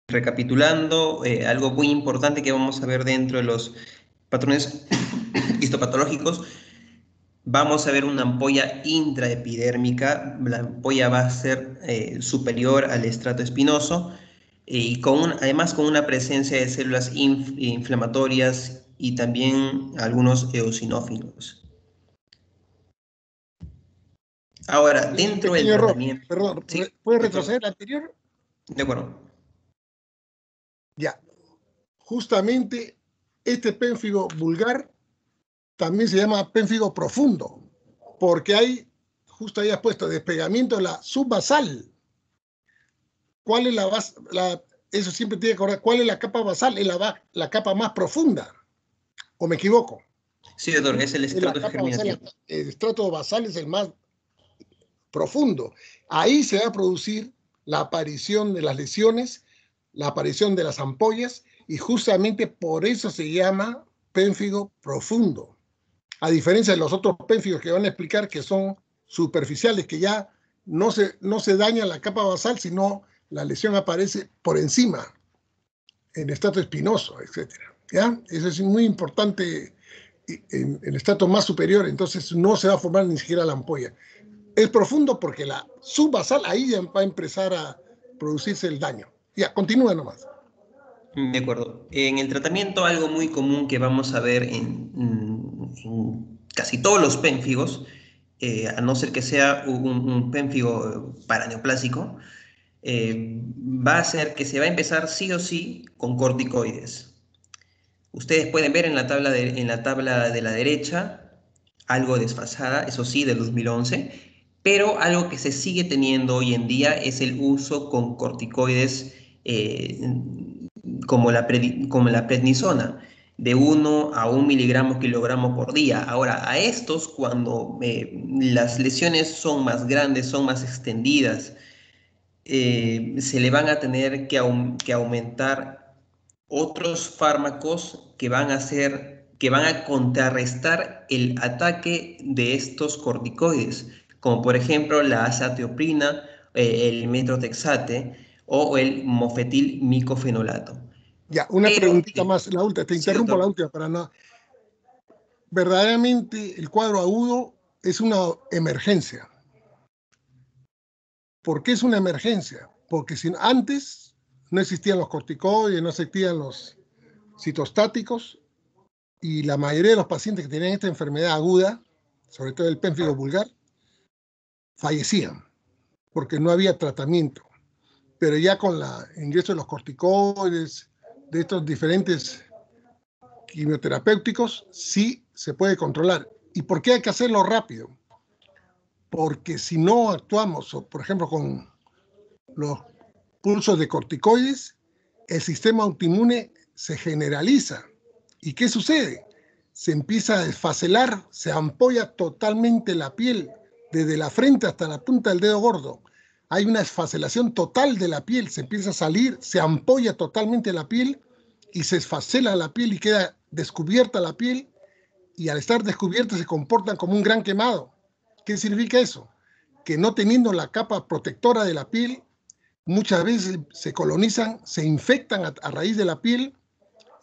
Recapitulando, algo muy importante que vamos a ver dentro de los patrones histopatológicos, vamos a ver una ampolla intraepidérmica. La ampolla va a ser superior al estrato espinoso y además con una presencia de células inflamatorias y también algunos eosinófilos. Ahora, Hay un dentro del pequeño error, tratamiento... perdón, Sí, ¿puedes doctor. retroceder al anterior? De acuerdo. Ya, justamente este pénfigo vulgar también se llama pénfigo profundo, porque hay, justo ahí has puesto, despegamiento de la subbasal. ¿Cuál es eso siempre tiene que acordar, ¿cuál es la capa basal? Es la capa más profunda, ¿o me equivoco? Sí, doctor, es el Es la estrato de capa basal, germinación. el estrato basal es el más profundo. Ahí se va a producir la aparición de las lesiones, la aparición de las ampollas, y justamente por eso se llama pénfigo profundo. A diferencia de los otros pénfigos que van a explicar que son superficiales, que ya no se daña la capa basal, sino la lesión aparece por encima, en estrato espinoso, etcétera. ¿Ya? Eso es muy importante en el estrato más superior, entonces no se va a formar ni siquiera la ampolla. Es profundo porque la subbasal ahí ya va a empezar a producirse el daño. Ya, continúa nomás. De acuerdo. En el tratamiento, algo muy común que vamos a ver en casi todos los pénfigos, a no ser que sea un pénfigo paraneoplásico, va a ser que se va a empezar sí o sí con corticoides. Ustedes pueden ver en la tabla de la derecha, algo desfasada, eso sí, del 2011, pero algo que se sigue teniendo hoy en día es el uso con corticoides como la prednisona, de 1 a 1 miligramo kilogramo por día. Ahora, a estos, cuando las lesiones son más grandes, son más extendidas, se le van a tener que aumentar otros fármacos que van a contrarrestar el ataque de estos corticoides, como por ejemplo la azatioprina, el metrotexate o el mofetil-micofenolato. Ya, una Pero, preguntita más, la última, te sí, interrumpo la doctor. última para no. Verdaderamente el cuadro agudo es una emergencia. ¿Por qué es una emergencia? Porque si antes no existían los corticoides, no existían los citostáticos, y la mayoría de los pacientes que tenían esta enfermedad aguda, sobre todo el pénfigo vulgar, fallecían porque no había tratamiento. Pero ya con el ingreso de los corticoides, de estos diferentes quimioterapéuticos, sí se puede controlar. ¿Y por qué hay que hacerlo rápido? Porque si no actuamos, por ejemplo, con los pulsos de corticoides, el sistema autoinmune se generaliza. ¿Y qué sucede? Se empieza a desfacelar, se ampolla totalmente la piel, desde la frente hasta la punta del dedo gordo. Hay una desfacelación total de la piel, se empieza a salir, se ampolla totalmente la piel y se desfacela la piel y queda descubierta la piel, y al estar descubierta se comportan como un gran quemado. ¿Qué significa eso? Que no teniendo la capa protectora de la piel, muchas veces se colonizan, se infectan a raíz de la piel,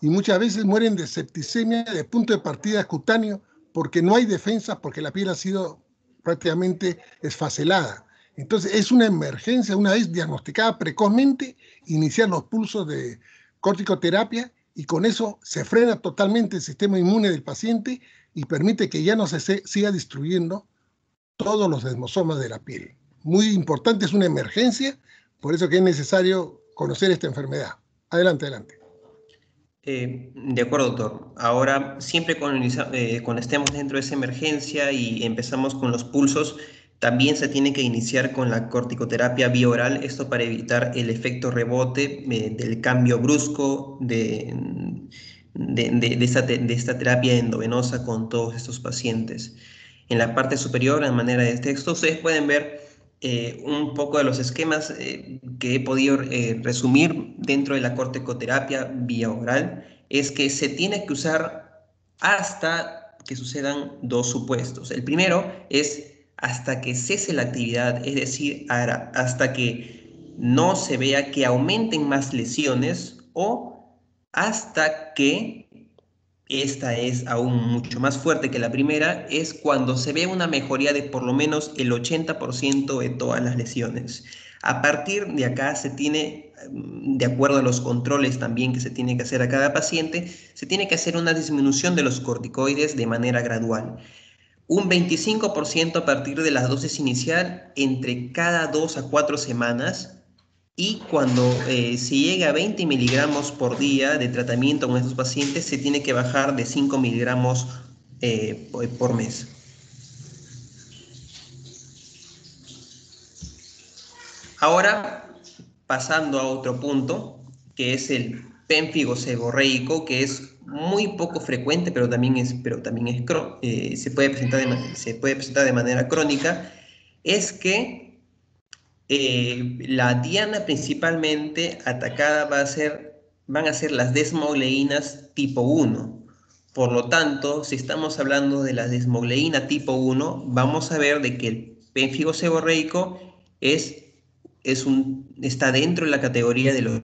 y muchas veces mueren de septicemia de punto de partida cutáneo porque no hay defensa, porque la piel ha sido prácticamente esfacelada. Entonces es una emergencia, una vez diagnosticada precozmente, iniciar los pulsos de corticoterapia, y con eso se frena totalmente el sistema inmune del paciente y permite que ya no se siga destruyendo todos los desmosomas de la piel. Muy importante, es una emergencia, por eso que es necesario conocer esta enfermedad. Adelante, adelante. De acuerdo, doctor. Ahora, siempre cuando estemos dentro de esa emergencia y empezamos con los pulsos, también se tiene que iniciar con la corticoterapia vía oral, esto para evitar el efecto rebote del cambio brusco de esta terapia endovenosa con todos estos pacientes. En la parte superior, en manera de texto, ustedes pueden ver un poco de los esquemas que he podido resumir dentro de la corticoterapia vía oral. Es que se tiene que usar hasta que sucedan dos supuestos. El primero es hasta que cese la actividad, es decir, hasta que no se vea que aumenten más lesiones o hasta que, esta es aún mucho más fuerte que la primera, es cuando se ve una mejoría de por lo menos el 80% de todas las lesiones. A partir de acá se tiene, de acuerdo a los controles también que se tiene que hacer a cada paciente, se tiene que hacer una disminución de los corticoides de manera gradual. Un 25% a partir de la dosis inicial entre cada 2 a 4 semanas, y cuando se llega a 20 miligramos por día de tratamiento con estos pacientes, se tiene que bajar de 5 miligramos por mes. Ahora, pasando a otro punto, que es el pénfigo seborreico, que es muy poco frecuente, pero también se puede presentar de manera crónica, es que la diana principalmente atacada van a ser las desmogleínas tipo 1. Por lo tanto, si estamos hablando de la desmogleína tipo 1, vamos a ver de que el pénfigo seborreico está dentro de la categoría de los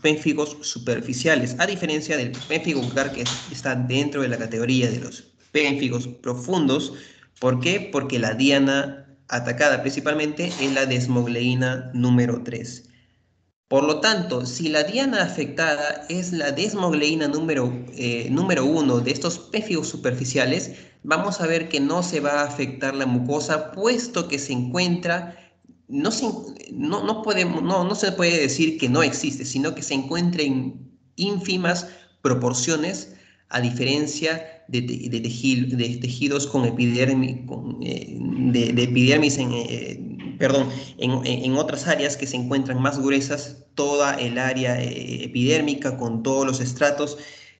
pénfigos superficiales, a diferencia del pénfigo vulgar, que está dentro de la categoría de los pénfigos profundos. ¿Por qué? Porque la diana atacada principalmente es la desmogleína número 3. Por lo tanto, si la diana afectada es la desmogleína número 1 de estos pénfigos superficiales, vamos a ver que no se va a afectar la mucosa, puesto que se encuentra, no se puede decir que no existe, sino que se encuentra en ínfimas proporciones, a diferencia de tejidos con epidermis, de epidermis en otras áreas que se encuentran más gruesas, toda el área epidérmica con todos los estratos,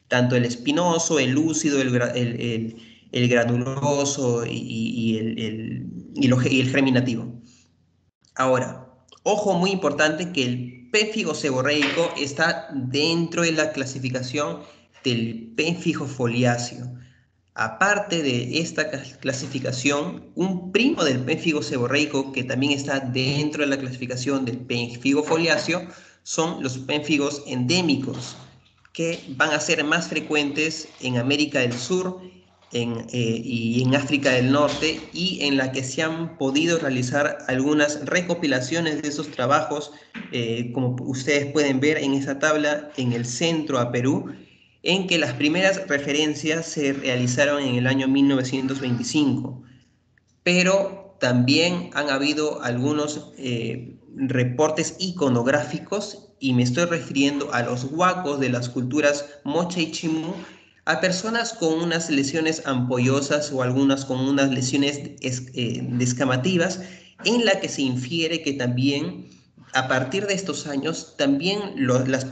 tanto el espinoso, el lúcido, el granuloso y el germinativo. Ahora, ojo muy importante que el pénfigo seborreico está dentro de la clasificación del pénfigo foliáceo. Aparte de esta clasificación, un primo del pénfigo seborreico que también está dentro de la clasificación del pénfigo foliáceo son los pénfigos endémicos, que van a ser más frecuentes en América del Sur y en África del Norte, y en la que se han podido realizar algunas recopilaciones de esos trabajos, como ustedes pueden ver en esta tabla, en el centro a Perú, en que las primeras referencias se realizaron en el año 1925, pero también han habido algunos reportes iconográficos, y me estoy refiriendo a los huacos de las culturas Moche y Chimú, a personas con unas lesiones ampollosas o algunas con unas lesiones descamativas, en la que se infiere que también a partir de estos años también las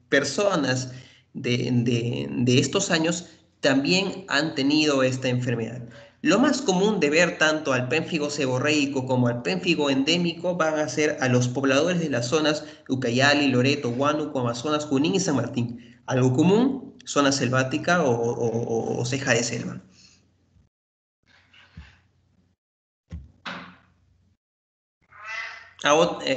personas de estos años también han tenido esta enfermedad. Lo más común de ver tanto al pénfigo seborreico como al pénfigo endémico van a ser a los pobladores de las zonas Ucayali, Loreto, Huánuco, Amazonas, Junín y San Martín. Algo común, zona selvática o ceja de selva.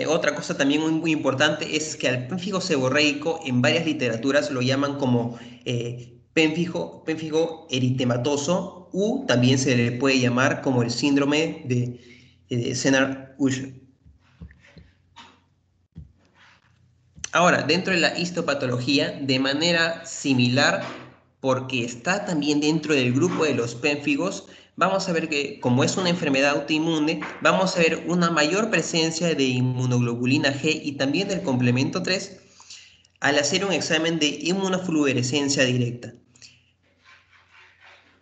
Otra cosa también muy importante es que al pénfigo seborreico en varias literaturas lo llaman como pénfigo eritematoso, u también se le puede llamar como el síndrome de Senard-Usher. Ahora, dentro de la histopatología, de manera similar, porque está también dentro del grupo de los pénfigos, vamos a ver que, como es una enfermedad autoinmune, vamos a ver una mayor presencia de inmunoglobulina G y también del complemento 3 al hacer un examen de inmunofluorescencia directa.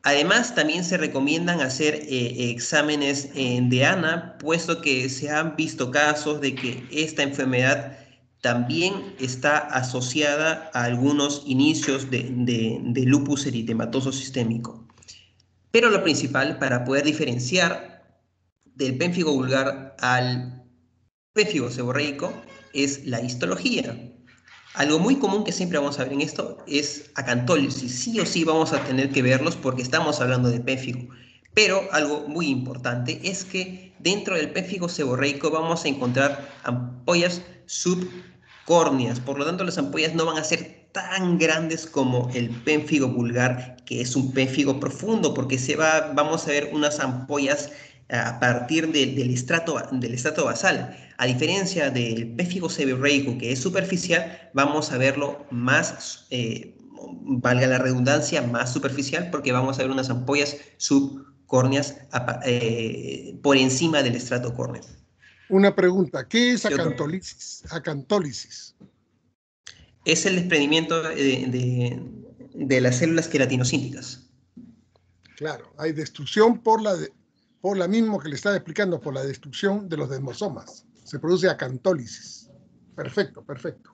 Además, también se recomiendan hacer exámenes de ANA, puesto que se han visto casos de que esta enfermedad también está asociada a algunos inicios de lupus eritematoso sistémico. Pero lo principal para poder diferenciar del pénfigo vulgar al pénfigo seborreico es la histología. Algo muy común que siempre vamos a ver en esto es acantólisis. Sí o sí vamos a tener que verlos porque estamos hablando de pénfigo. Pero algo muy importante es que dentro del pemphigo seborreico vamos a encontrar ampollas subcórneas. Por lo tanto, las ampollas no van a ser tan grandes como el pemphigo vulgar, que es un pemphigo profundo, porque vamos a ver unas ampollas a partir del estrato basal. A diferencia del pemphigo seborreico, que es superficial, vamos a verlo más, valga la redundancia, más superficial, porque vamos a ver unas ampollas subcórneas por encima del estrato córneo. Una pregunta, ¿qué es ¿Qué otro? acantólisis? Acantólisis. Es el desprendimiento de las células queratinocínticas. Claro, hay destrucción por la misma que le estaba explicando, por la destrucción de los desmosomas. Se produce acantólisis. Perfecto, perfecto.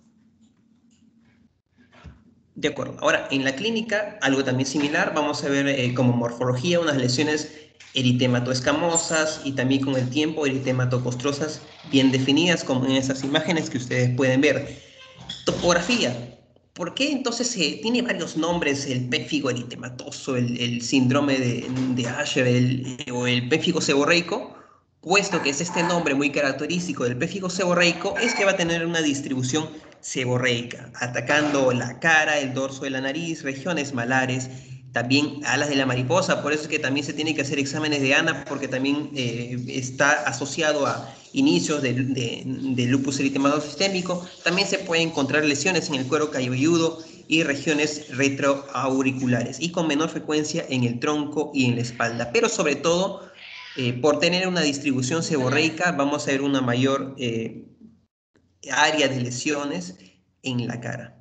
De acuerdo. Ahora, en la clínica, algo también similar, vamos a ver como morfología unas lesiones eritematoescamosas y también con el tiempo eritemato-costrosas bien definidas, como en esas imágenes que ustedes pueden ver. Topografía. ¿Por qué entonces tiene varios nombres el pemphigo eritematoso, el síndrome de Usher o el pemphigo seborreico? Puesto que es este nombre muy característico del pemphigo seborreico, es que va a tener una distribución seborreica, atacando la cara, el dorso de la nariz, regiones malares, también alas de la mariposa. Por eso es que también se tiene que hacer exámenes de ANA, porque también está asociado a inicios de lupus eritematoso sistémico. También se pueden encontrar lesiones en el cuero cabelludo y regiones retroauriculares, y con menor frecuencia en el tronco y en la espalda. Pero sobre todo, por tener una distribución seborreica, vamos a ver una mayor área de lesiones en la cara.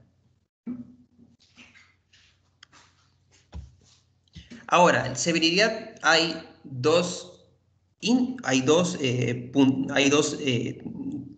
Ahora, en severidad hay dos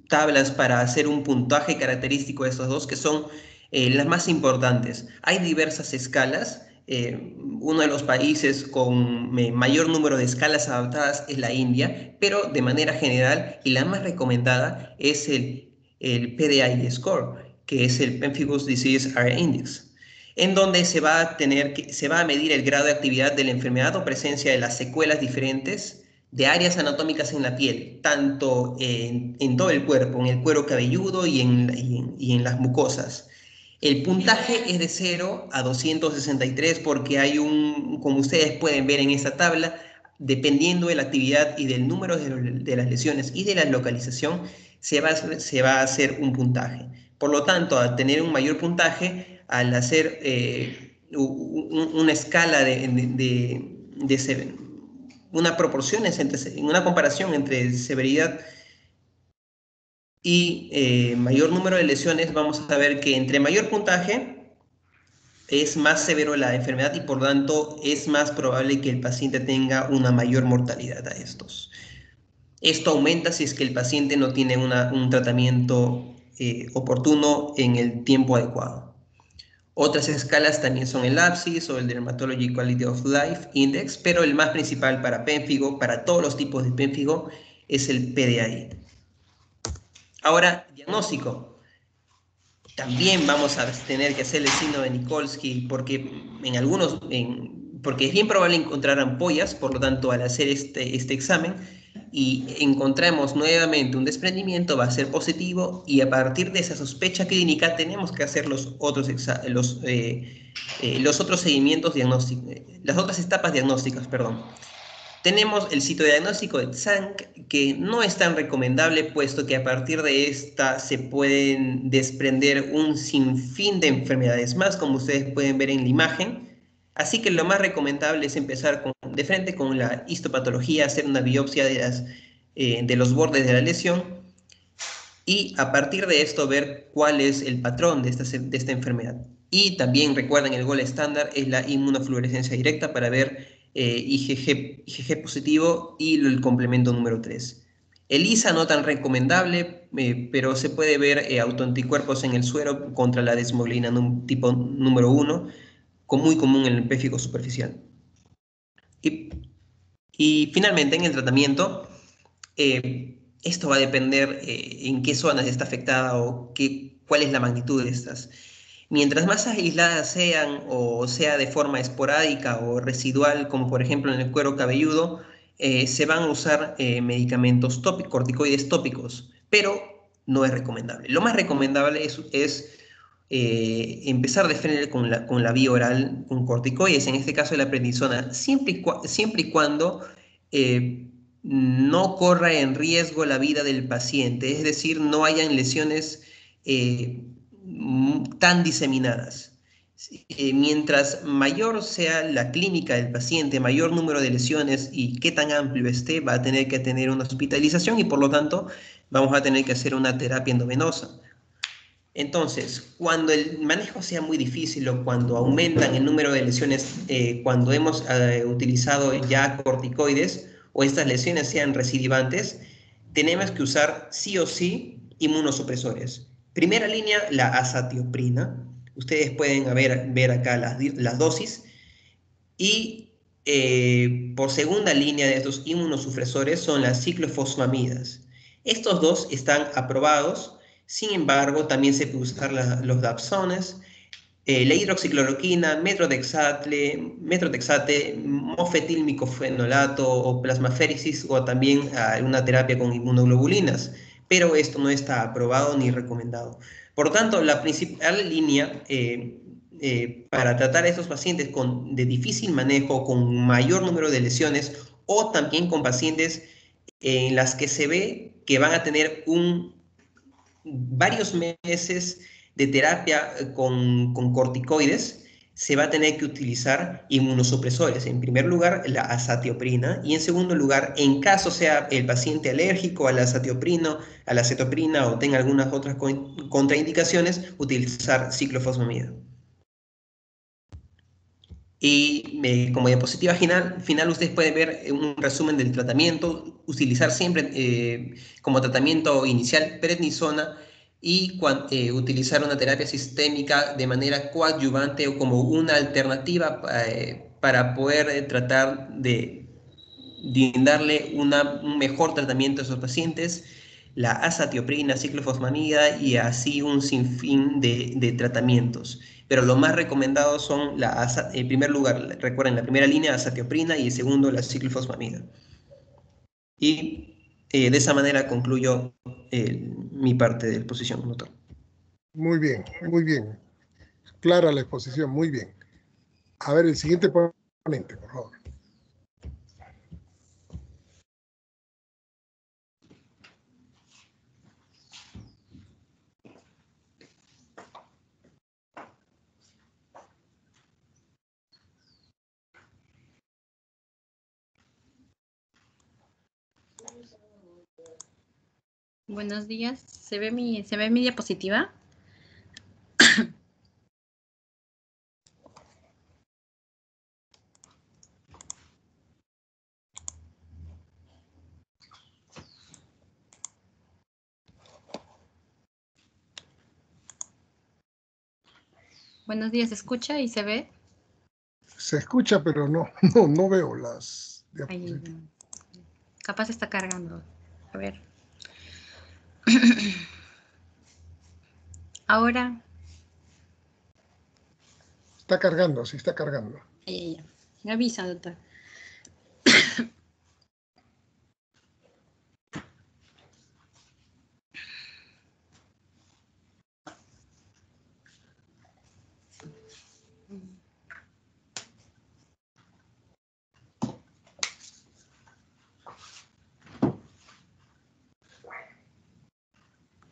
tablas para hacer un puntaje característico de estos dos, que son las más importantes. Hay diversas escalas. Uno de los países con mayor número de escalas adaptadas es la India, pero de manera general y la más recomendada es el PDI score, que es el Pemphigus Disease Area Index, en donde se va a medir el grado de actividad de la enfermedad o presencia de las secuelas diferentes de áreas anatómicas en la piel, tanto en todo el cuerpo, en el cuero cabelludo y en las mucosas. El puntaje es de 0 a 263 porque como ustedes pueden ver en esta tabla, dependiendo de la actividad y del número de las lesiones y de la localización, se va a hacer un puntaje. Por lo tanto, al tener un mayor puntaje, al hacer una escala una proporción, una comparación entre severidad y mayor número de lesiones, vamos a ver que entre mayor puntaje es más severo la enfermedad y por tanto es más probable que el paciente tenga una mayor mortalidad a estos. Esto aumenta si es que el paciente no tiene un tratamiento oportuno en el tiempo adecuado. Otras escalas también son el APSIS o el Dermatology Quality of Life Index, pero el más principal para pénfigo, para todos los tipos de pénfigo, es el PDAI. Ahora, diagnóstico. También vamos a tener que hacer el signo de Nikolsky porque porque es bien probable encontrar ampollas, por lo tanto, al hacer este examen y encontramos nuevamente un desprendimiento, va a ser positivo y a partir de esa sospecha clínica tenemos que hacer los otros seguimientos diagnósticos, las otras etapas diagnósticas, perdón. Tenemos el citodiagnóstico de Zank, que no es tan recomendable, puesto que a partir de esta se pueden desprender un sinfín de enfermedades más, como ustedes pueden ver en la imagen. Así que lo más recomendable es empezar de frente con la histopatología, hacer una biopsia de los bordes de la lesión y a partir de esto ver cuál es el patrón de esta enfermedad. Y también recuerden, el gol estándar es la inmunofluorescencia directa para ver IgG positivo y el complemento número 3. El ISA no tan recomendable, pero se puede ver autoanticuerpos en el suero contra la desmoglina tipo número 1, muy común en el péfico superficial. Y finalmente en el tratamiento, esto va a depender en qué zonas está afectada o cuál es la magnitud de estas. Mientras más aisladas sean o sea de forma esporádica o residual, como por ejemplo en el cuero cabelludo, se van a usar medicamentos tópicos, corticoides tópicos, pero no es recomendable. Lo más recomendable es empezar de frente con la vía oral, con corticoides, en este caso la prednisona, siempre y cuando no corra en riesgo la vida del paciente, es decir, no hayan lesiones tan diseminadas. Mientras mayor sea la clínica del paciente, mayor número de lesiones y qué tan amplio esté, va a tener que tener una hospitalización y por lo tanto vamos a tener que hacer una terapia endovenosa. Entonces, cuando el manejo sea muy difícil o cuando aumentan el número de lesiones, cuando hemos utilizado ya corticoides o estas lesiones sean recidivantes, tenemos que usar sí o sí inmunosupresores. Primera línea, la azatioprina. Ustedes pueden ver acá las dosis. Y por segunda línea de estos inmunosupresores son las ciclofosfamidas. Estos dos están aprobados, sin embargo, también se puede usar los dapsones, la hidroxicloroquina, metrotexate, mofetilmicofenolato o plasmaféresis o también una terapia con inmunoglobulinas, pero esto no está aprobado ni recomendado. Por lo tanto, la principal línea para tratar a estos pacientes de difícil manejo, con mayor número de lesiones o también con pacientes en las que se ve que van a tener varios meses de terapia con corticoides, se va a tener que utilizar inmunosupresores. En primer lugar, la azatioprina y en segundo lugar, en caso sea el paciente alérgico a la azatioprina, a la acetoprina o tenga algunas otras contraindicaciones, utilizar ciclofosfamida. Y como diapositiva final ustedes pueden ver un resumen del tratamiento, utilizar siempre como tratamiento inicial prednisona y utilizar una terapia sistémica de manera coadyuvante o como una alternativa para poder tratar de brindarle un mejor tratamiento a esos pacientes, la azatioprina, ciclofosfamida y así un sinfín de tratamientos. Pero lo más recomendado son, en primer lugar, recuerden, la primera línea, azatioprina y en segundo, la ciclofosfamida. Y de esa manera concluyo mi parte de la exposición, doctor. Muy bien, muy bien. Clara la exposición, muy bien. A ver, el siguiente ponente, por favor. Buenos días. ¿Se ve mi diapositiva? Buenos días, ¿se escucha y se ve? Se escucha, pero no veo las diapositivas. Ahí, capaz está cargando. A ver. Ahora. Está cargando, sí está cargando. Ahí. Me avisa, doctor.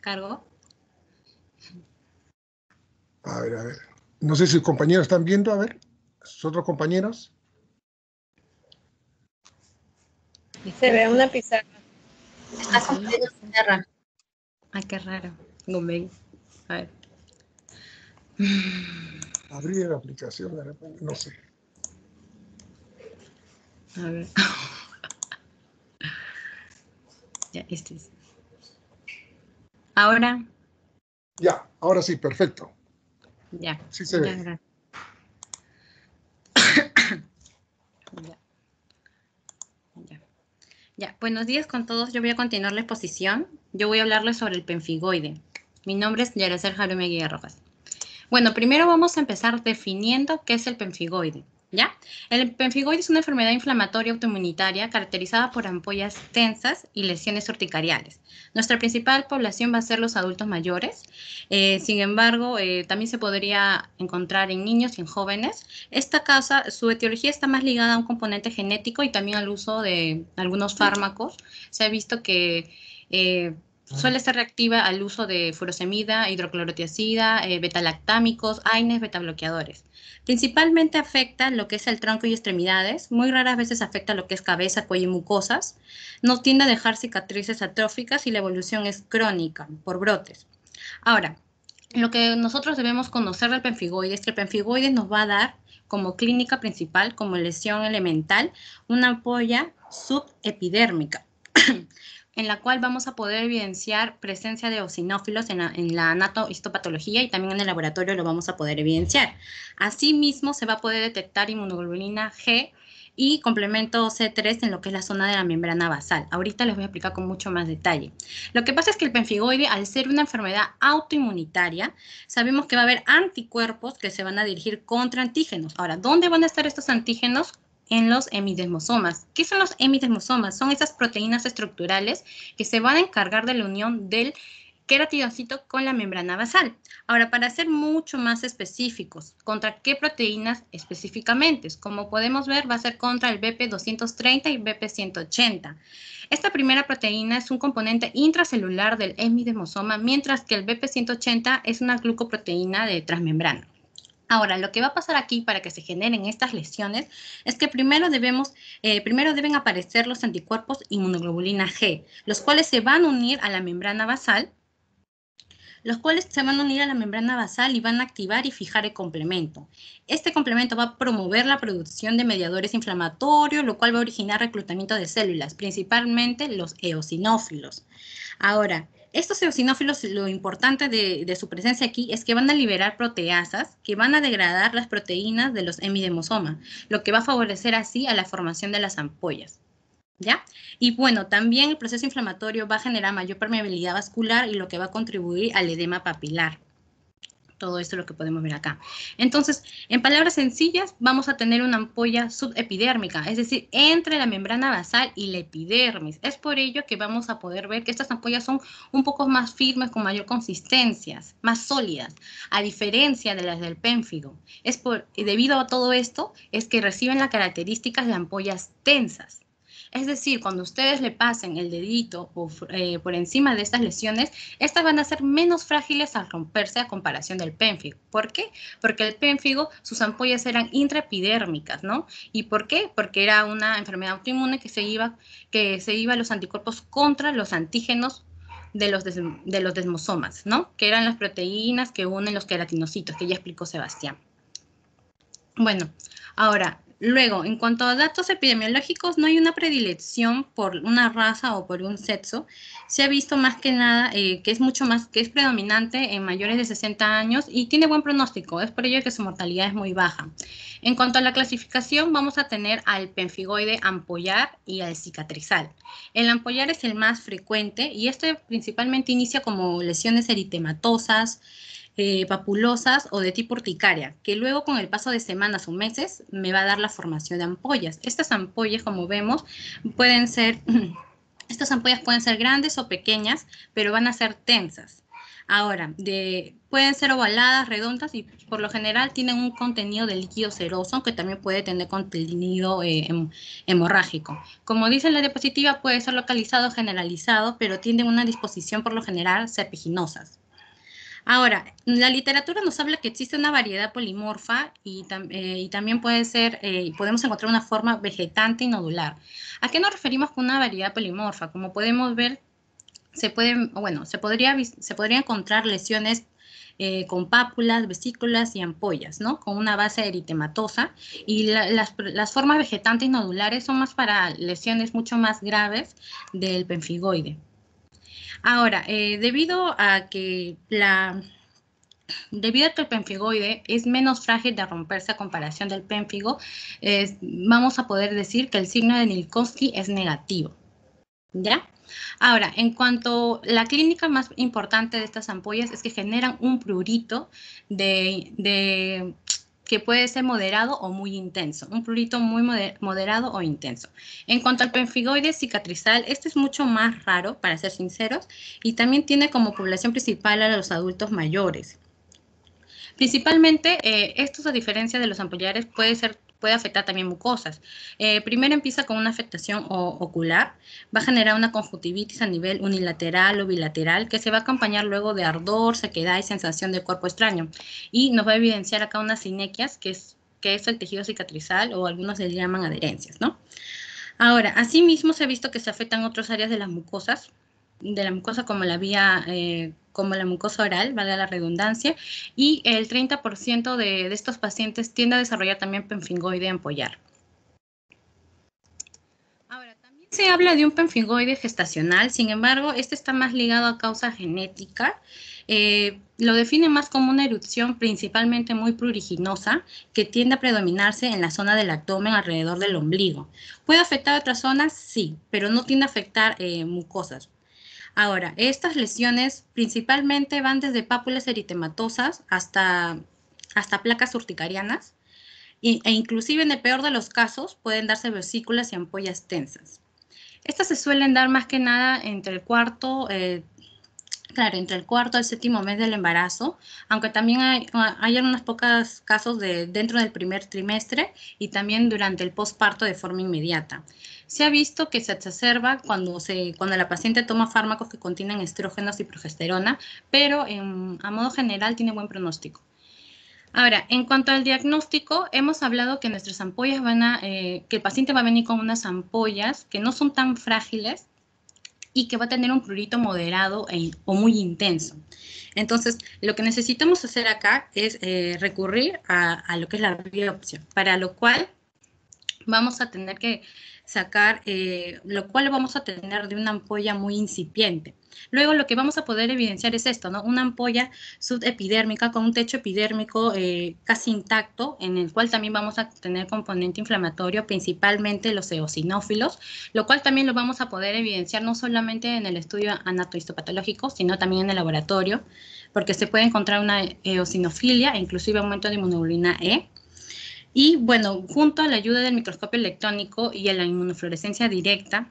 ¿Cargo? A ver. No sé si sus compañeros están viendo, a ver. ¿Sus otros compañeros? Se ve una pizarra. Está compartiendo pizarra. Ay, qué raro. Gómez. A ver. Abrir la aplicación, de repente, no sé. A ver. Ya, este es. Ahora. Ya, ahora sí, perfecto. Ya. Sí se ve. Ya. Ya, buenos días con todos. Yo voy a continuar la exposición. Yo voy a hablarles sobre el pemfigoide. Mi nombre es Yaracel Jaime Guía Rojas. Bueno, primero vamos a empezar definiendo qué es el pemfigoide, ¿ya? El pemfigoide es una enfermedad inflamatoria autoinmunitaria caracterizada por ampollas tensas y lesiones urticariales. Nuestra principal población va a ser los adultos mayores. Sin embargo, también se podría encontrar en niños y en jóvenes. Esta causa, su etiología está más ligada a un componente genético y también al uso de algunos fármacos. Se ha visto que suele ser reactiva al uso de furosemida, hidroclorotiazida, betalactámicos, AINES, betabloqueadores. Principalmente afecta lo que es el tronco y extremidades, muy raras veces afecta lo que es cabeza, cuello y mucosas. No tiende a dejar cicatrices atróficas y la evolución es crónica por brotes. Ahora, lo que nosotros debemos conocer del pemfigoide es que el pemfigoide nos va a dar como clínica principal, como lesión elemental, una ampolla subepidérmica en la cual vamos a poder evidenciar presencia de eosinófilos en la anatohistopatología y también en el laboratorio lo vamos a poder evidenciar. Asimismo, se va a poder detectar inmunoglobulina G y complemento C3 en lo que es la zona de la membrana basal. Ahorita les voy a explicar con mucho más detalle. Lo que pasa es que el pemfigoide, al ser una enfermedad autoinmunitaria, sabemos que va a haber anticuerpos que se van a dirigir contra antígenos. Ahora, ¿dónde van a estar estos antígenos? En los hemidesmosomas. ¿Qué son los hemidesmosomas? Son esas proteínas estructurales que se van a encargar de la unión del queratinocito con la membrana basal. Ahora, para ser mucho más específicos, ¿contra qué proteínas específicamente? Como podemos ver, va a ser contra el BP230 y BP180. Esta primera proteína es un componente intracelular del hemidesmosoma, mientras que el BP180 es una glucoproteína de transmembrana. Ahora, lo que va a pasar aquí para que se generen estas lesiones es que primero deben aparecer los anticuerpos inmunoglobulina G, los cuales se van a unir a la membrana basal, y van a activar y fijar el complemento. Este complemento va a promover la producción de mediadores inflamatorios, lo cual va a originar reclutamiento de células, principalmente los eosinófilos. Ahora, estos eosinófilos, lo importante de su presencia aquí es que van a liberar proteasas que van a degradar las proteínas de los hemidemosomas, lo que va a favorecer así a la formación de las ampollas. ¿Ya? Y bueno, también el proceso inflamatorio va a generar mayor permeabilidad vascular y lo que va a contribuir al edema papilar. Todo esto es lo que podemos ver acá. Entonces, en palabras sencillas, vamos a tener una ampolla subepidérmica, es decir, entre la membrana basal y la epidermis. Es por ello que vamos a poder ver que estas ampollas son un poco más firmes, con mayor consistencia, más sólidas, a diferencia de las del pénfigo. Debido a todo esto, es que reciben las características de ampollas tensas. Es decir, cuando ustedes le pasen el dedito por encima de estas lesiones, estas van a ser menos frágiles al romperse a comparación del pénfigo. ¿Por qué? Porque el pénfigo, sus ampollas eran intraepidérmicas, ¿no? ¿Y por qué? Porque era una enfermedad autoinmune que se iba los anticuerpos contra los antígenos de los desmosomas, ¿no? Que eran las proteínas que unen los queratinocitos, que ya explicó Sebastián. Bueno, ahora, luego, en cuanto a datos epidemiológicos, no hay una predilección por una raza o por un sexo. Se ha visto más que nada que es predominante en mayores de 60 años y tiene buen pronóstico. Es por ello que su mortalidad es muy baja. En cuanto a la clasificación, vamos a tener al pemfigoide ampollar y al cicatrizal. El ampollar es el más frecuente y este principalmente inicia como lesiones eritematosas, papulosas o de tipo urticaria, que luego con el paso de semanas o meses me va a dar la formación de ampollas. Estas ampollas, como vemos, estas ampollas pueden ser grandes o pequeñas, pero van a ser tensas. Ahora, pueden ser ovaladas, redondas y por lo general tienen un contenido de líquido seroso, que también puede tener contenido hemorrágico. Como dice la diapositiva, puede ser localizado o generalizado, pero tienen una disposición por lo general serpiginosas. Ahora, la literatura nos habla que existe una variedad polimorfa y también podemos encontrar una forma vegetante y nodular. ¿A qué nos referimos con una variedad polimorfa? Como podemos ver, se podría encontrar lesiones con pápulas, vesículas y ampollas, ¿no? Con una base eritematosa, y las formas vegetantes y nodulares son más para lesiones mucho más graves del pemfigoide. Ahora, debido a que el pemfigoide es menos frágil de romperse a comparación del pénfigo, vamos a poder decir que el signo de Minkowski es negativo, ¿ya? Ahora, en cuanto a la clínica más importante de estas ampollas es que generan un prurito que puede ser moderado o muy intenso, un prurito muy moderado o intenso. En cuanto al pemfigoide cicatrizal, este es mucho más raro, para ser sinceros, y también tiene como población principal a los adultos mayores. Principalmente, estos, a diferencia de los ampollares, puede afectar también mucosas. Primero empieza con una afectación ocular, va a generar una conjuntivitis a nivel unilateral o bilateral, que se va a acompañar luego de ardor, sequedad y sensación de cuerpo extraño. Y nos va a evidenciar acá unas sinequias, que es el tejido cicatrizal, o algunos le llaman adherencias, ¿no? Ahora, asimismo se ha visto que se afectan otras áreas de la mucosa como como la mucosa oral, valga la redundancia, y el 30% de estos pacientes tiende a desarrollar también pemfigoide ampollar. Ahora, también se habla de un pemfigoide gestacional, sin embargo, este está más ligado a causa genética. Lo define más como una erupción principalmente muy pruriginosa que tiende a predominarse en la zona del abdomen alrededor del ombligo. ¿Puede afectar a otras zonas? Sí, pero no tiende a afectar mucosas. Ahora, estas lesiones principalmente van desde pápulas eritematosas hasta placas urticarianas e inclusive en el peor de los casos pueden darse vesículas y ampollas tensas. Estas se suelen dar más que nada entre el cuarto al séptimo mes del embarazo, aunque también hay unos pocos casos dentro del primer trimestre y también durante el posparto de forma inmediata. Se ha visto que se exacerba cuando la paciente toma fármacos que contienen estrógenos y progesterona, pero a modo general tiene buen pronóstico. Ahora, en cuanto al diagnóstico, hemos hablado que nuestras ampollas que el paciente va a venir con unas ampollas que no son tan frágiles y que va a tener un prurito moderado o muy intenso. Entonces, lo que necesitamos hacer acá es recurrir a lo que es la biopsia, para lo cual vamos a tener que sacar, lo cual vamos a tener de una ampolla muy incipiente. Luego lo que vamos a poder evidenciar es esto, ¿no? Una ampolla subepidérmica con un techo epidérmico casi intacto, en el cual también vamos a tener componente inflamatorio, principalmente los eosinófilos, lo cual también lo vamos a poder evidenciar no solamente en el estudio anatomopatológico, sino también en el laboratorio, porque se puede encontrar una eosinofilia e inclusive aumento de inmunoglobulina E. Y bueno, junto a la ayuda del microscopio electrónico y a la inmunofluorescencia directa,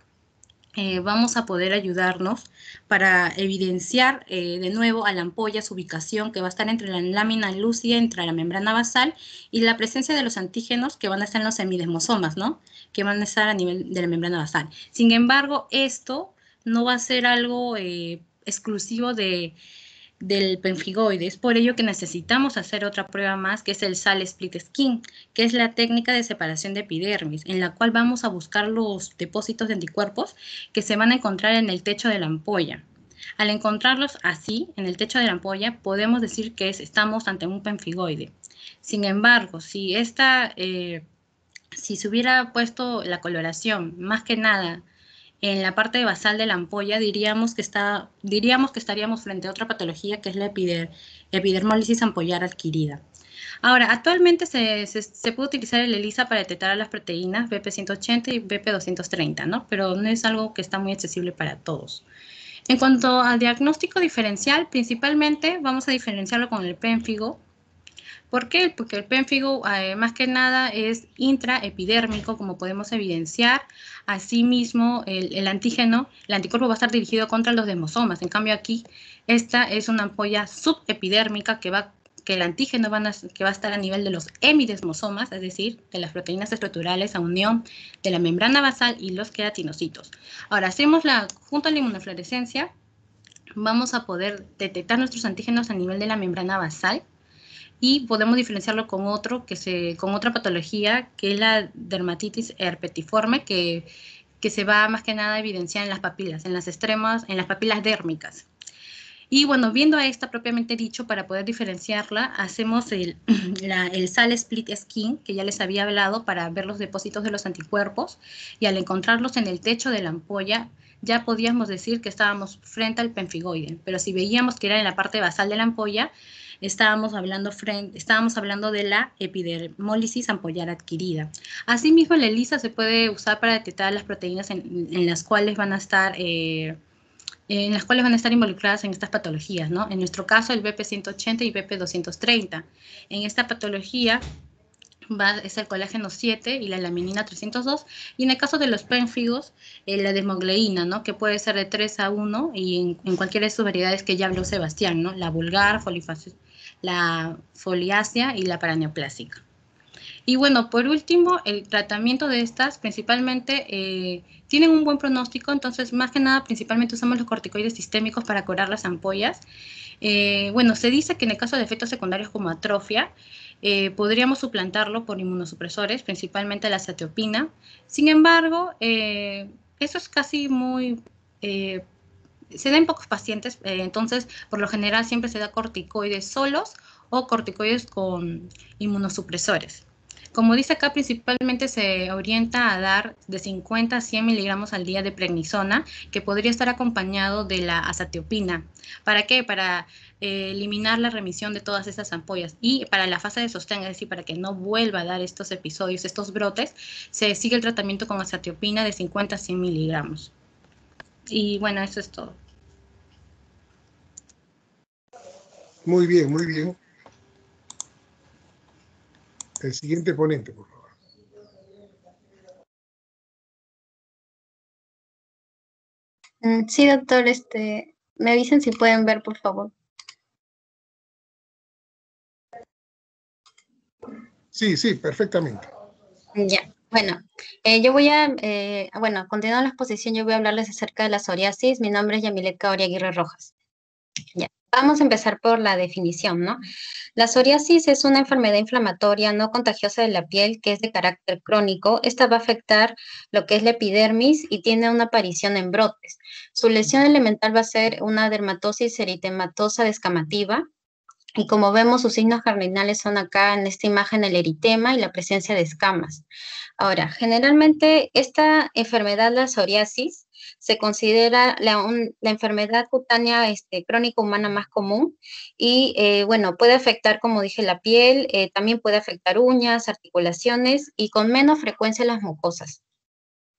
vamos a poder ayudarnos para evidenciar de nuevo a la ampolla su ubicación, que va a estar entre la lámina lúcida, entre la membrana basal, y la presencia de los antígenos que van a estar en los semidesmosomas, ¿no? Que van a estar a nivel de la membrana basal. Sin embargo, esto no va a ser algo exclusivo del pemfigoide. Es por ello que necesitamos hacer otra prueba más, que es el SAL Split Skin, que es la técnica de separación de epidermis, en la cual vamos a buscar los depósitos de anticuerpos que se van a encontrar en el techo de la ampolla. Al encontrarlos así, en el techo de la ampolla, podemos decir que estamos ante un pemfigoide. Sin embargo, si se hubiera puesto la coloración, más que nada, en la parte basal de la ampolla, diríamos que estaríamos frente a otra patología que es la epidermólisis ampollar adquirida. Ahora, actualmente se puede utilizar el ELISA para detectar las proteínas BP180 y BP230, ¿no? Pero no es algo que está muy accesible para todos. En cuanto al diagnóstico diferencial, principalmente vamos a diferenciarlo con el pénfigo. ¿Por qué? Porque el pénfigo, más que nada, es intraepidérmico, como podemos evidenciar. Asimismo, el anticuerpo va a estar dirigido contra los desmosomas. En cambio, aquí, esta es una ampolla subepidérmica que el antígeno que va a estar a nivel de los hemidesmosomas, es decir, de las proteínas estructurales a unión de la membrana basal y los queratinocitos. Ahora, junto a la inmunofluorescencia, vamos a poder detectar nuestros antígenos a nivel de la membrana basal, y podemos diferenciarlo con otra patología, que es la dermatitis herpetiforme, que se va más que nada a evidenciar en las papilas, en las papilas dérmicas. Y bueno, viendo a esta propiamente dicho, para poder diferenciarla, hacemos el SAL Split Skin, que ya les había hablado, para ver los depósitos de los anticuerpos, y al encontrarlos en el techo de la ampolla, ya podíamos decir que estábamos frente al pemfigoide. Pero si veíamos que era en la parte basal de la ampolla, estábamos hablando de la epidermólisis ampollar adquirida. Asimismo, la ELISA se puede usar para detectar las proteínas en las cuales van a estar involucradas en estas patologías, ¿no? En nuestro caso, el BP180 y BP230. En esta patología es el colágeno 7 y la laminina 302, y en el caso de los pénfigos, la desmogleína, ¿no? Que puede ser de 3 a 1 y en cualquiera de sus variedades que ya habló Sebastián, ¿no? La vulgar, la foliácea y la paraneoplásica. Y bueno, por último, el tratamiento de estas principalmente tienen un buen pronóstico, entonces más que nada principalmente usamos los corticoides sistémicos para curar las ampollas. Bueno, se dice que en el caso de efectos secundarios como atrofia, podríamos suplantarlo por inmunosupresores, principalmente la azathioprina. Sin embargo, eso es casi se da en pocos pacientes, entonces por lo general siempre se da corticoides solos o corticoides con inmunosupresores. Como dice acá, principalmente se orienta a dar de 50 a 100 miligramos al día de prednisona, que podría estar acompañado de la azathioprina. ¿Para qué? Para eliminar la remisión de todas esas ampollas. Y para la fase de sostén, es decir, para que no vuelva a dar estos episodios, estos brotes, se sigue el tratamiento con azathioprina de 50 a 100 miligramos. Y bueno, eso es todo. Muy bien, muy bien. El siguiente ponente, por favor. Sí, doctor, me avisen si pueden ver, por favor. Sí, sí, perfectamente. Ya, bueno, yo voy bueno, continuando la exposición, yo voy a hablarles acerca de la psoriasis. Mi nombre es Yamilet Caori Aguirre Rojas. Ya, vamos a empezar por la definición, ¿no? La psoriasis es una enfermedad inflamatoria no contagiosa de la piel que es de carácter crónico. Esta va a afectar lo que es la epidermis y tiene una aparición en brotes. Su lesión elemental va a ser una dermatosis eritematosa descamativa. Y como vemos, sus signos cardinales son acá en esta imagen el eritema y la presencia de escamas. Ahora, generalmente esta enfermedad, la psoriasis, se considera la enfermedad cutánea crónica humana más común y, bueno, puede afectar, como dije, la piel, también puede afectar uñas, articulaciones y con menos frecuencia las mucosas.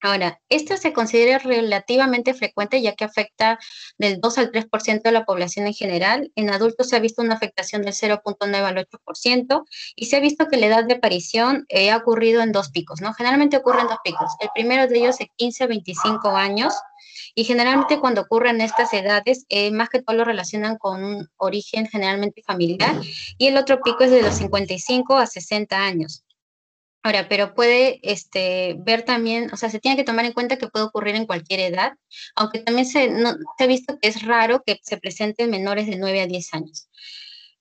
Ahora, esto se considera relativamente frecuente ya que afecta del 2 al 3% de la población en general. En adultos se ha visto una afectación del 0.9 al 8% y se ha visto que la edad de aparición ha ocurrido en dos picos, ¿no? Generalmente ocurre en dos picos. El primero de ellos de 15 a 25 años y generalmente cuando ocurren estas edades, más que todo lo relacionan con un origen generalmente familiar y el otro pico es de los 55 a 60 años. Ahora, pero puede ver también, o sea, se tiene que tomar en cuenta que puede ocurrir en cualquier edad, aunque también se ha visto que es raro que se presente en menores de 9 a 10 años.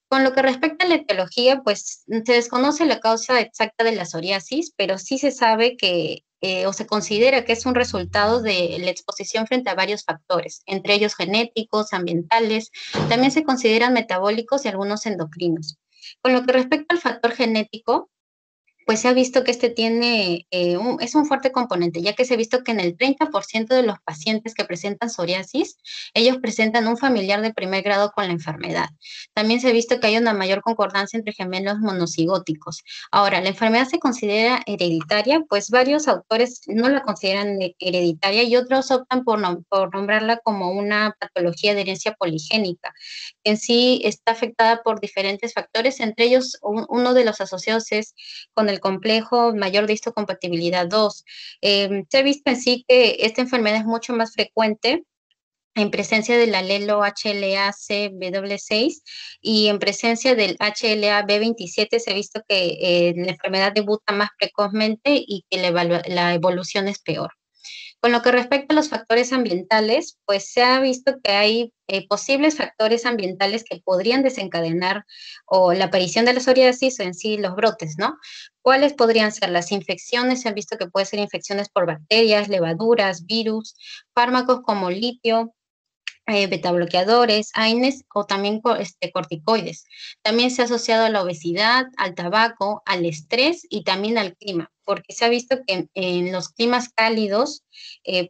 Con lo que respecta a la etiología, pues se desconoce la causa exacta de la psoriasis, pero sí se sabe que, o se considera que es un resultado de la exposición frente a varios factores, entre ellos genéticos, ambientales, también se consideran metabólicos y algunos endocrinos. Con lo que respecta al factor genético, pues se ha visto que tiene, es un fuerte componente, ya que se ha visto que en el 30% de los pacientes que presentan psoriasis, ellos presentan un familiar de primer grado con la enfermedad. También se ha visto que hay una mayor concordancia entre gemelos monocigóticos. Ahora, ¿la enfermedad se considera hereditaria? Pues varios autores no la consideran hereditaria y otros optan por nombrarla como una patología de herencia poligénica. En sí está afectada por diferentes factores, entre ellos uno de los asociados es con el complejo mayor de histocompatibilidad 2. Se ha visto en sí que esta enfermedad es mucho más frecuente en presencia del alelo HLA-CW6 y en presencia del HLA-B27 se ha visto que la enfermedad debuta más precozmente y que la evolución es peor. Con lo que respecta a los factores ambientales, pues se ha visto que hay posibles factores ambientales que podrían desencadenar o la aparición de la psoriasis o en sí los brotes, ¿no? ¿Cuáles podrían ser? Las infecciones, se han visto que pueden ser infecciones por bacterias, levaduras, virus, fármacos como litio, betabloqueadores, AINES o también corticoides. También se ha asociado a la obesidad, al tabaco, al estrés y también al clima, porque se ha visto que en los climas cálidos,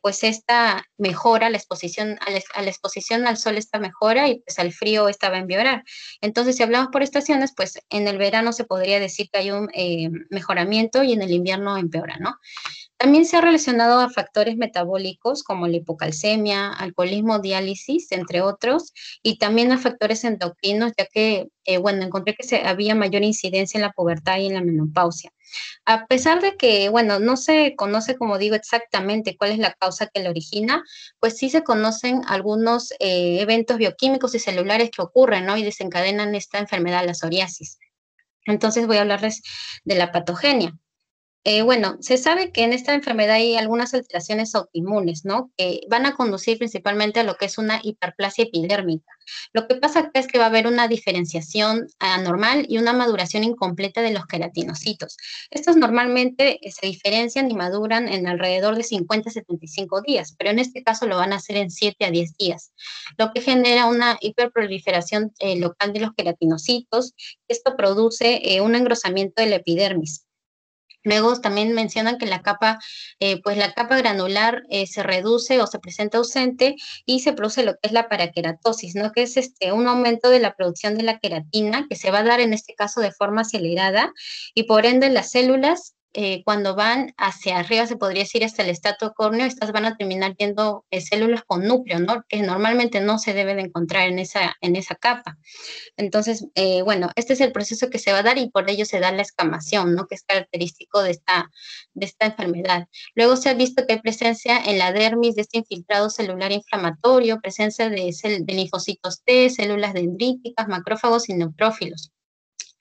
pues esta mejora, la exposición, a la exposición al sol esta mejora y pues al frío esta va a empeorar. Entonces, si hablamos por estaciones, pues en el verano se podría decir que hay un mejoramiento y en el invierno empeora, ¿no? También se ha relacionado a factores metabólicos como la hipocalcemia, alcoholismo, diálisis, entre otros, y también a factores endocrinos, ya que, bueno, encontré que había mayor incidencia en la pubertad y en la menopausia. A pesar de que, bueno, no se conoce, como digo, exactamente cuál es la causa que la origina, pues sí se conocen algunos eventos bioquímicos y celulares que ocurren, ¿no? Y desencadenan esta enfermedad, la psoriasis. Entonces voy a hablarles de la patogenia. Bueno, se sabe que en esta enfermedad hay algunas alteraciones autoinmunes, ¿no? Que van a conducir principalmente a lo que es una hiperplasia epidérmica. Lo que pasa acá es que va a haber una diferenciación anormal y una maduración incompleta de los queratinocitos. Estos normalmente se diferencian y maduran en alrededor de 50 a 75 días, pero en este caso lo van a hacer en 7 a 10 días, lo que genera una hiperproliferación local de los queratinocitos. Esto produce un engrosamiento de la epidermis. Luego también mencionan que la capa, pues la capa granular se reduce o se presenta ausente y se produce lo que es la paraqueratosis, ¿no? Que es un aumento de la producción de la queratina que se va a dar en este caso de forma acelerada y por ende las células cuando van hacia arriba, se podría decir hasta el estrato córneo, estas van a terminar viendo células con núcleo, ¿no? Que normalmente no se debe de encontrar en esa capa. Entonces, bueno, este es el proceso que se va a dar y por ello se da la escamación, ¿no? Que es característico de esta enfermedad. Luego se ha visto que hay presencia en la dermis de este infiltrado celular inflamatorio, presencia de linfocitos T, células dendríticas, macrófagos y neutrófilos.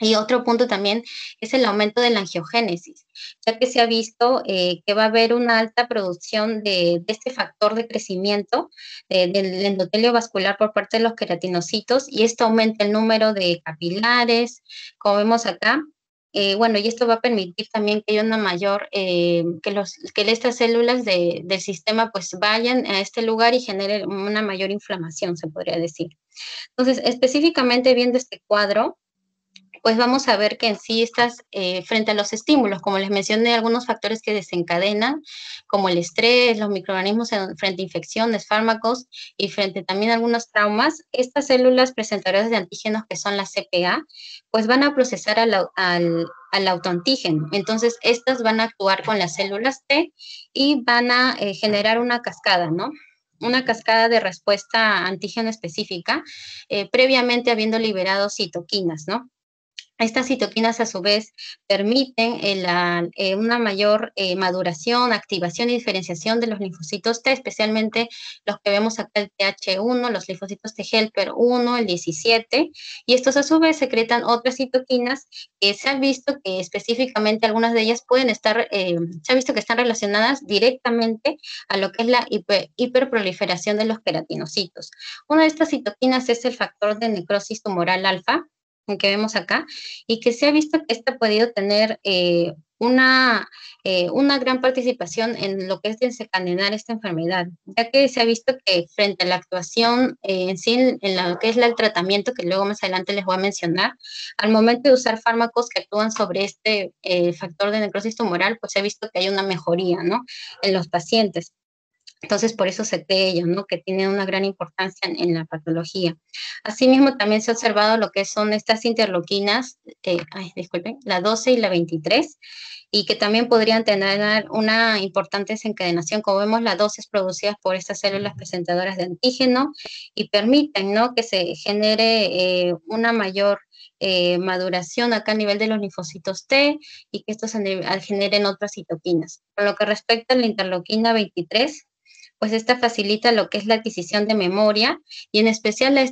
Y otro punto también es el aumento de la angiogénesis, ya que se ha visto que va a haber una alta producción de este factor de crecimiento del endotelio vascular por parte de los queratinocitos y esto aumenta el número de capilares, como vemos acá. Bueno, y esto va a permitir también que haya una mayor, que estas células del sistema pues vayan a este lugar y generen una mayor inflamación, se podría decir. Entonces, específicamente viendo este cuadro, pues vamos a ver que en sí estás frente a los estímulos, como les mencioné, algunos factores que desencadenan, como el estrés, los microorganismos frente a infecciones, fármacos y frente también a algunos traumas, estas células presentadoras de antígenos que son las CPA, pues van a procesar al autoantígeno. Entonces, estas van a actuar con las células T y van a generar una cascada, ¿no? Una cascada de respuesta a antígeno específica, previamente habiendo liberado citoquinas, ¿no? Estas citoquinas a su vez permiten una mayor maduración, activación y diferenciación de los linfocitos T, especialmente los que vemos acá, el TH1, los linfocitos T helper 1, el 17, y estos a su vez secretan otras citoquinas que se ha visto que específicamente algunas de ellas pueden estar, se ha visto que están relacionadas directamente a lo que es la hiperproliferación de los queratinocitos. Una de estas citoquinas es el factor de necrosis tumoral alfa, que vemos acá, y que se ha visto que esta ha podido tener una gran participación en lo que es desencadenar esta enfermedad, ya que se ha visto que frente a la actuación en sí, en lo que es el tratamiento, que luego más adelante les voy a mencionar, al momento de usar fármacos que actúan sobre este factor de necrosis tumoral, pues se ha visto que hay una mejoría, ¿no? En los pacientes. Entonces, por eso se cree ello, ¿no? Que tiene una gran importancia en la patología. Asimismo, también se ha observado lo que son estas interleuquinas, disculpen, la 12 y la 23, y que también podrían tener una importante desencadenación. Como vemos, la 12 es producida por estas células presentadoras de antígeno y permiten, ¿no? Que se genere una mayor maduración acá a nivel de los linfocitos T y que estos generen otras citoquinas. Con lo que respecta a la interleuquina 23, pues esta facilita lo que es la adquisición de memoria y en especial a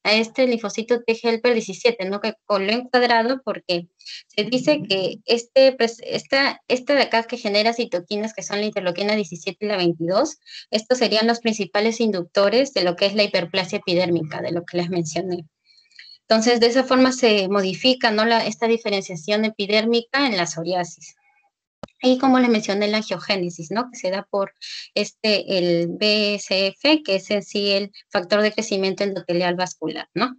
este linfocito T helper 17, ¿no? Que lo he encuadrado porque se dice que esta de acá que genera citoquinas que son la interleuquina 17 y la 22, estos serían los principales inductores de lo que es la hiperplasia epidérmica, de lo que les mencioné. Entonces, de esa forma se modifica, ¿no? Esta diferenciación epidérmica en la psoriasis. Y como les mencioné, la angiogénesis, ¿no? Que se da por el BSF, que es en sí el factor de crecimiento endotelial vascular, ¿no?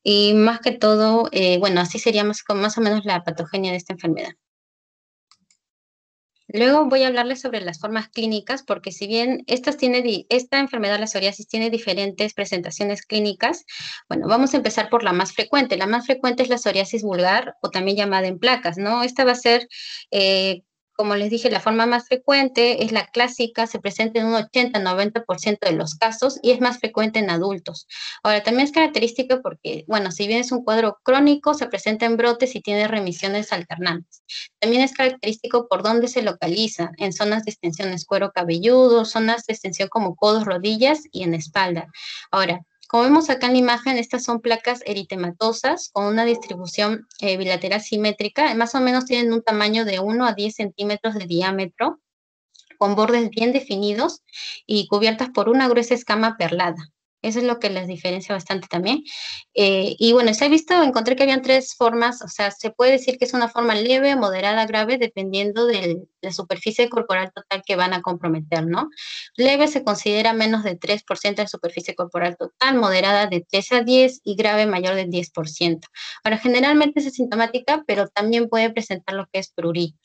Y más que todo, bueno, así sería más o menos la patogenia de esta enfermedad. Luego voy a hablarles sobre las formas clínicas, porque si bien esta enfermedad, la psoriasis, tiene diferentes presentaciones clínicas, bueno, vamos a empezar por la más frecuente. La más frecuente es la psoriasis vulgar, o también llamada en placas, ¿no? Esta va a ser, como les dije, la forma más frecuente, es la clásica, se presenta en un 80-90% de los casos y es más frecuente en adultos. Ahora, también es característica porque, bueno, si bien es un cuadro crónico, se presenta en brotes y tiene remisiones alternantes. También es característico por dónde se localiza, en zonas de extensiones cuero cabelludo, zonas de extensión como codos, rodillas y en espalda. Ahora, como vemos acá en la imagen, estas son placas eritematosas con una distribución bilateral simétrica, más o menos tienen un tamaño de 1 a 10 centímetros de diámetro, con bordes bien definidos y cubiertas por una gruesa escama perlada. Eso es lo que las diferencia bastante también. Y bueno, se ha visto, encontré que habían 3 formas, o sea, se puede decir que es una forma leve, moderada, grave, dependiendo de la superficie corporal total que van a comprometer, ¿no? Leve se considera menos de 3% de superficie corporal total, moderada de 3 a 10 y grave mayor del 10%. Ahora, generalmente es asintomática, pero también puede presentar lo que es prurito.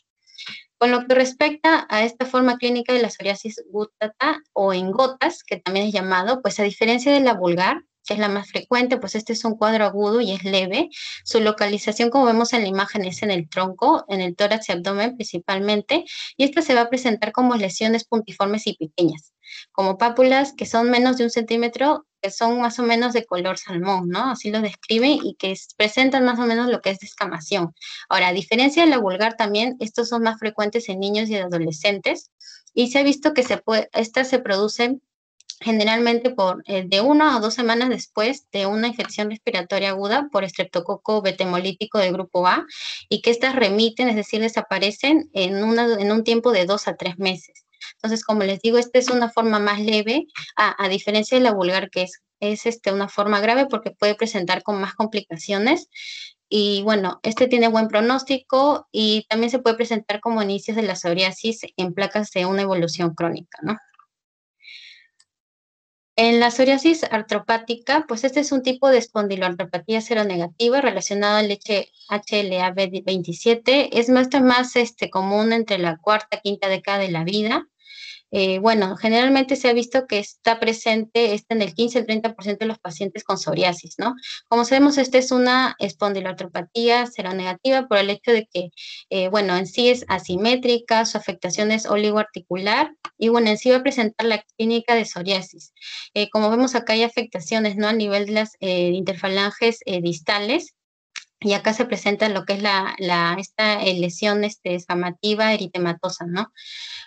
Con lo que respecta a esta forma clínica de la psoriasis gutata o en gotas, que también es llamado, pues a diferencia de la vulgar, que es la más frecuente, pues este es un cuadro agudo y es leve. Su localización, como vemos en la imagen, es en el tronco, en el tórax y abdomen principalmente, y esta se va a presentar como lesiones puntiformes y pequeñas, como pápulas que son menos de 1 centímetro, que son más o menos de color salmón, ¿no? Así lo describen y que presentan más o menos lo que es descamación. Ahora, a diferencia de la vulgar también, estos son más frecuentes en niños y adolescentes y se ha visto que estas se producen generalmente de 1 a 2 semanas después de una infección respiratoria aguda por estreptococo betemolítico del grupo A y que estas remiten, es decir, desaparecen en un tiempo de 2 a 3 meses. Entonces, como les digo, esta es una forma más leve, a diferencia de la vulgar, que es una forma grave porque puede presentar con más complicaciones. Y bueno, este tiene buen pronóstico y también se puede presentar como inicios de la psoriasis en placas de una evolución crónica, ¿no? En la psoriasis artropática, pues este es un tipo de espondiloartropatía seronegativa relacionada al HLA-27. Es más común entre la cuarta y quinta década de la vida. Bueno, generalmente se ha visto que está presente en el 15 al 30% de los pacientes con psoriasis, ¿no? Como sabemos, esta es una espondiloartropatía seronegativa por el hecho de que, bueno, en sí es asimétrica, su afectación es oligoarticular y, bueno, en sí va a presentar la clínica de psoriasis. Como vemos acá hay afectaciones, ¿no? A nivel de las interfalanges distales. Y acá se presenta lo que es esta lesión descamativa eritematosa, ¿no?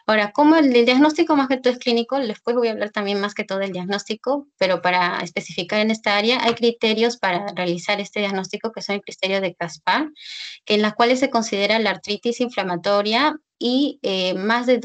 Ahora, como el diagnóstico más que todo es clínico, después voy a hablar también más que todo del diagnóstico, pero para especificar en esta área hay criterios para realizar este diagnóstico que son el criterio de Caspar, en las cuales se considera la artritis inflamatoria y más de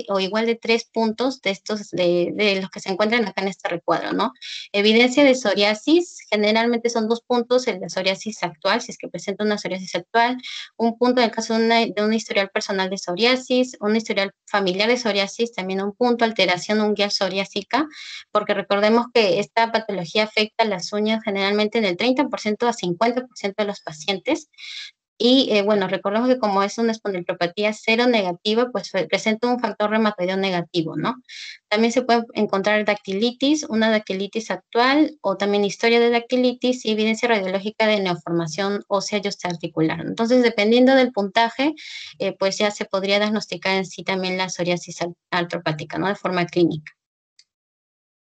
o igual de 3 puntos de los que se encuentran acá en este recuadro, ¿no? Evidencia de psoriasis, generalmente son 2 puntos, el de psoriasis actual, si es que presenta una psoriasis actual, un punto en el caso de un historial personal de psoriasis, un historial familiar de psoriasis, también un punto, alteración unguial psoriásica, porque recordemos que esta patología afecta las uñas generalmente en el 30% a 50% de los pacientes. Y bueno, recordemos que como es una espondilopatía seronegativa, pues presenta un factor reumatoideo negativo, ¿no? También se puede encontrar dactilitis, una dactilitis actual, o también historia de dactilitis y evidencia radiológica de neoformación ósea y osteoarticular. Entonces, dependiendo del puntaje, pues ya se podría diagnosticar en sí también la psoriasis artropática, ¿no? De forma clínica.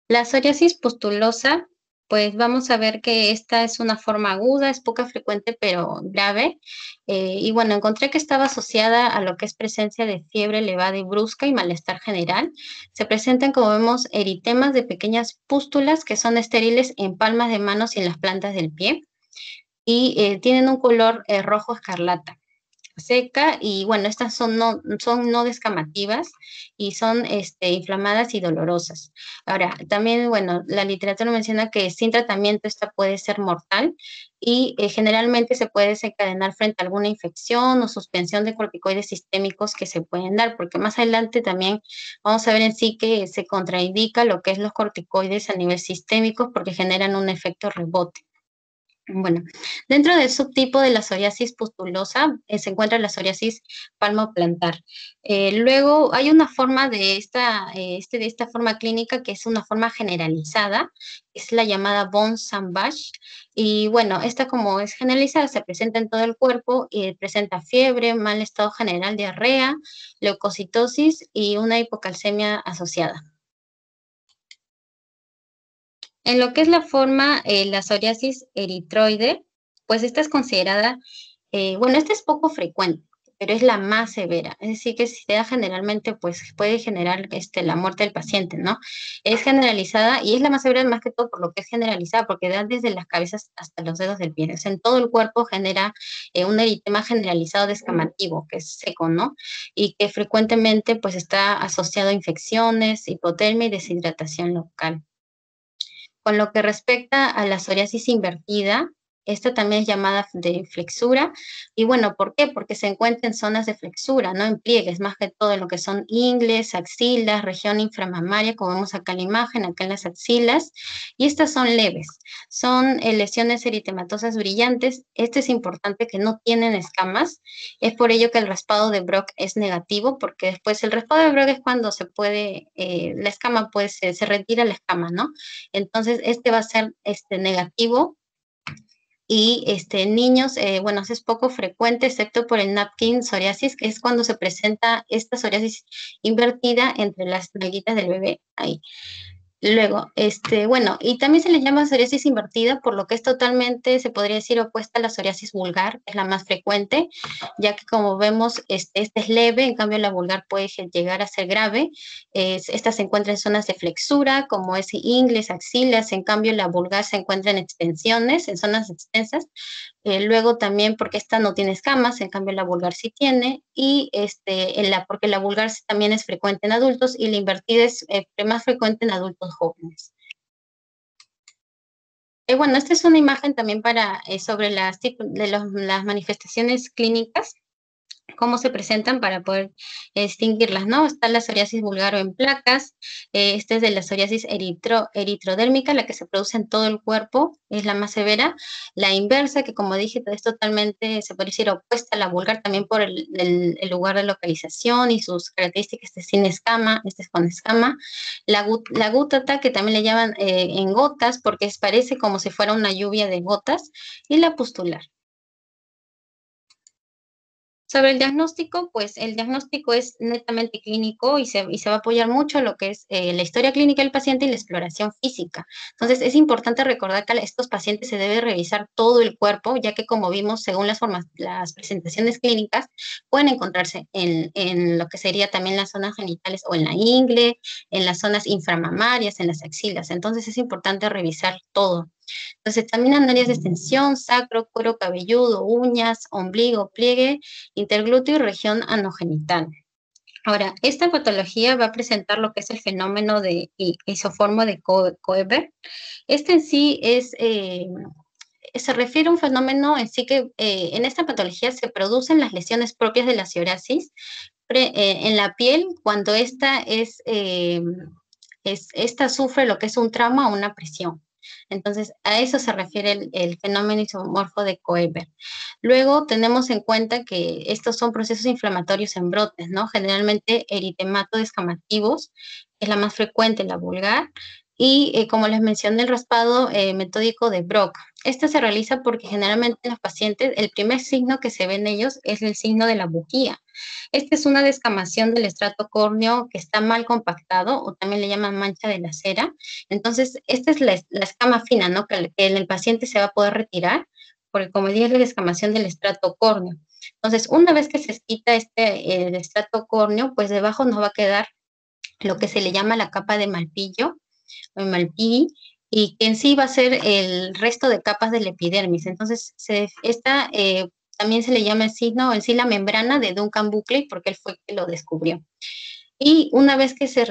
La psoriasis pustulosa, pues vamos a ver que esta es una forma aguda, es poco frecuente pero grave. Y bueno, encontré que estaba asociada a lo que es presencia de fiebre elevada y brusca y malestar general. Se presentan, como vemos, eritemas de pequeñas pústulas que son estériles en palmas de manos y en las plantas del pie y tienen un color rojo escarlata. seca y bueno, estas son no descamativas y son inflamadas y dolorosas. Ahora, también, bueno, la literatura menciona que sin tratamiento esta puede ser mortal y generalmente se puede desencadenar frente a alguna infección o suspensión de corticoides sistémicos que se pueden dar, porque más adelante también vamos a ver en sí que se contraindica lo que es los corticoides a nivel sistémico porque generan un efecto rebote. Bueno, dentro del subtipo de la psoriasis pustulosa se encuentra la psoriasis palmoplantar. Luego hay una forma de esta forma clínica que es una forma generalizada, es la llamada Bone-Sandbach. Y bueno, esta como es generalizada se presenta en todo el cuerpo y presenta fiebre, mal estado general, diarrea, leucocitosis y una hipocalcemia asociada. En lo que es la forma, la psoriasis eritroide, pues esta es considerada, bueno, esta es poco frecuente, pero es la más severa. Es decir, que si se da generalmente, pues puede generar la muerte del paciente, ¿no? Es generalizada y es la más severa más que todo por lo que es generalizada, porque da desde las cabezas hasta los dedos del pie. O sea, en todo el cuerpo genera un eritema generalizado descamativo, que es seco, ¿no? Y que frecuentemente pues está asociado a infecciones, hipotermia y deshidratación local. Con lo que respecta a la psoriasis invertida, esta también es llamada de flexura. Y bueno, ¿por qué? Porque se encuentra en zonas de flexura, no en pliegues, más que todo en lo que son ingles, axilas, región inframamaria, como vemos acá en la imagen, acá en las axilas. Y estas son leves, son lesiones eritematosas brillantes. Este es importante que no tienen escamas. Es por ello que el raspado de Brock es negativo, porque después el raspado de Brock es cuando se puede, la escama, pues se retira la escama, ¿no? Entonces, este va a ser negativo y niños, bueno, es poco frecuente, excepto por el napkin psoriasis, que es cuando se presenta esta psoriasis invertida entre las nalguitas del bebé, ahí. Luego, bueno, y también se le llama psoriasis invertida, por lo que es totalmente, se podría decir, opuesta a la psoriasis vulgar, que es la más frecuente, ya que como vemos, este es leve, en cambio la vulgar puede llegar a ser grave. Esta se encuentra en zonas de flexura, como es ingles, axilas, en cambio la vulgar se encuentra en extensiones, en zonas extensas. Luego también porque esta no tiene escamas, en cambio la vulgar sí tiene, y porque la vulgar también es frecuente en adultos y la invertida es más frecuente en adultos jóvenes. Bueno, esta es una imagen también sobre las manifestaciones clínicas, cómo se presentan para poder distinguirlas, ¿no? Está la psoriasis vulgar o en placas, esta es de la psoriasis eritrodérmica, la que se produce en todo el cuerpo, es la más severa. La inversa, que como dije, es totalmente, se puede decir, opuesta a la vulgar, también por el lugar de localización y sus características, este es sin escama, este es con escama. La gútata, que también le llaman en gotas, porque parece como si fuera una lluvia de gotas, y la pustular. Sobre el diagnóstico, pues el diagnóstico es netamente clínico y se va a apoyar mucho en lo que es la historia clínica del paciente y la exploración física. Entonces, es importante recordar que a estos pacientes se debe revisar todo el cuerpo, ya que como vimos, según las presentaciones clínicas, pueden encontrarse en lo que sería también las zonas genitales o en la ingle, en las zonas inframamarias, en las axilas. Entonces, es importante revisar todo. Entonces, también áreas de extensión, sacro, cuero cabelludo, uñas, ombligo, pliegue, interglúteo y región anogenital. Ahora, esta patología va a presentar lo que es el fenómeno de isoformo de Koeber. Este en sí se refiere a un fenómeno en sí que en esta patología se producen las lesiones propias de la psoriasis en la piel cuando esta sufre lo que es un trauma o una presión. Entonces, a eso se refiere el fenómeno isomorfo de Koeber. Luego, tenemos en cuenta que estos son procesos inflamatorios en brotes, ¿no? Generalmente eritemato descamativos, es la más frecuente, la vulgar, y como les mencioné, el raspado metódico de Brock. Este se realiza porque generalmente en los pacientes el primer signo que se ve en ellos es el signo de la bujía. Esta es una descamación del estrato córneo que está mal compactado o también le llaman mancha de la cera. Entonces, esta es la escama fina, ¿no? Que el paciente se va a poder retirar porque como dije es la descamación del estrato córneo. Entonces, una vez que se quita el estrato córneo, pues debajo nos va a quedar lo que se le llama la capa de Malpighi, y que en sí va a ser el resto de capas del epidermis. Entonces, esta también se le llama el signo, en sí la membrana de Duncan Buckley, porque él fue el que lo descubrió. Y una vez que se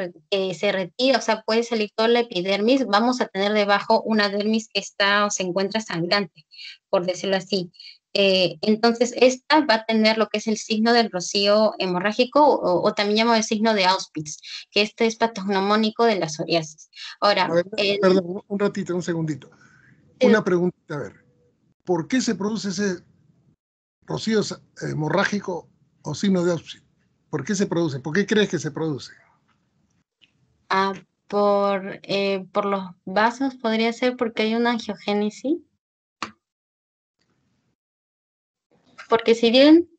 retira, o sea, puede salir toda la epidermis, vamos a tener debajo una dermis que está o se encuentra sangrante, por decirlo así. Entonces, esta va a tener lo que es el signo del rocío hemorrágico o también llamado el signo de Auspitz, que este es patognomónico de la psoriasis. Ahora, A ver, perdón, un ratito, un segundito. Una preguntita, a ver. ¿Por qué se produce ese rocío hemorrágico o signo de Auspitz? ¿Por qué se produce? ¿Por qué crees que se produce? ah, por los vasos podría ser porque hay una angiogénesis. Porque si bien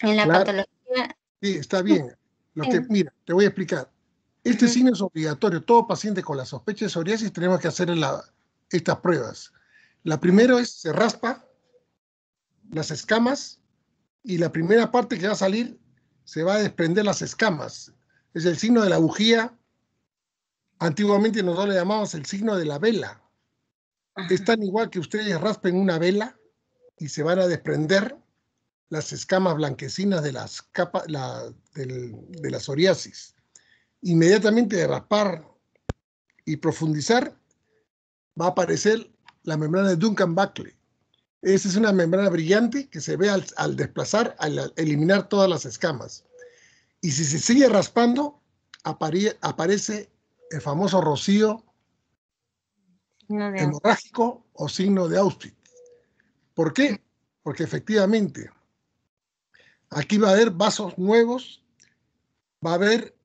en la Claro, patología... sí, está bien. Lo Sí. que, mira, te voy a explicar. Este signo es obligatorio. Todo paciente con la sospecha de psoriasis tenemos que hacer estas pruebas. La primera es, se raspa las escamas y la primera parte que va a salir se va a desprender las escamas. Es el signo de la bujía. Antiguamente nosotros le llamamos el signo de la vela. Es tan igual que ustedes raspen una vela y se van a desprender las escamas blanquecinas de las capas de la psoriasis. Inmediatamente de raspar y profundizar va a aparecer la membrana de Duncan-Buckley. Esa es una membrana brillante que se ve al desplazar, al eliminar todas las escamas. Y si se sigue raspando, aparece el famoso rocío hemorrágico o signo de Auspitz. ¿Por qué? Porque efectivamente aquí va a haber vasos nuevos, va a haber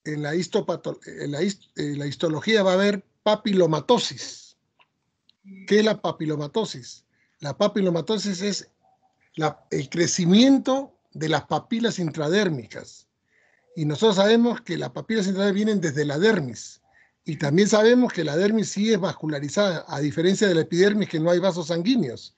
en la histología va a haber papilomatosis. ¿Qué es la papilomatosis? La papilomatosis es el crecimiento de las papilas intradérmicas. Y nosotros sabemos que las papilas intradérmicas vienen desde la dermis. Y también sabemos que la dermis sí es vascularizada, a diferencia de la epidermis, que no hay vasos sanguíneos.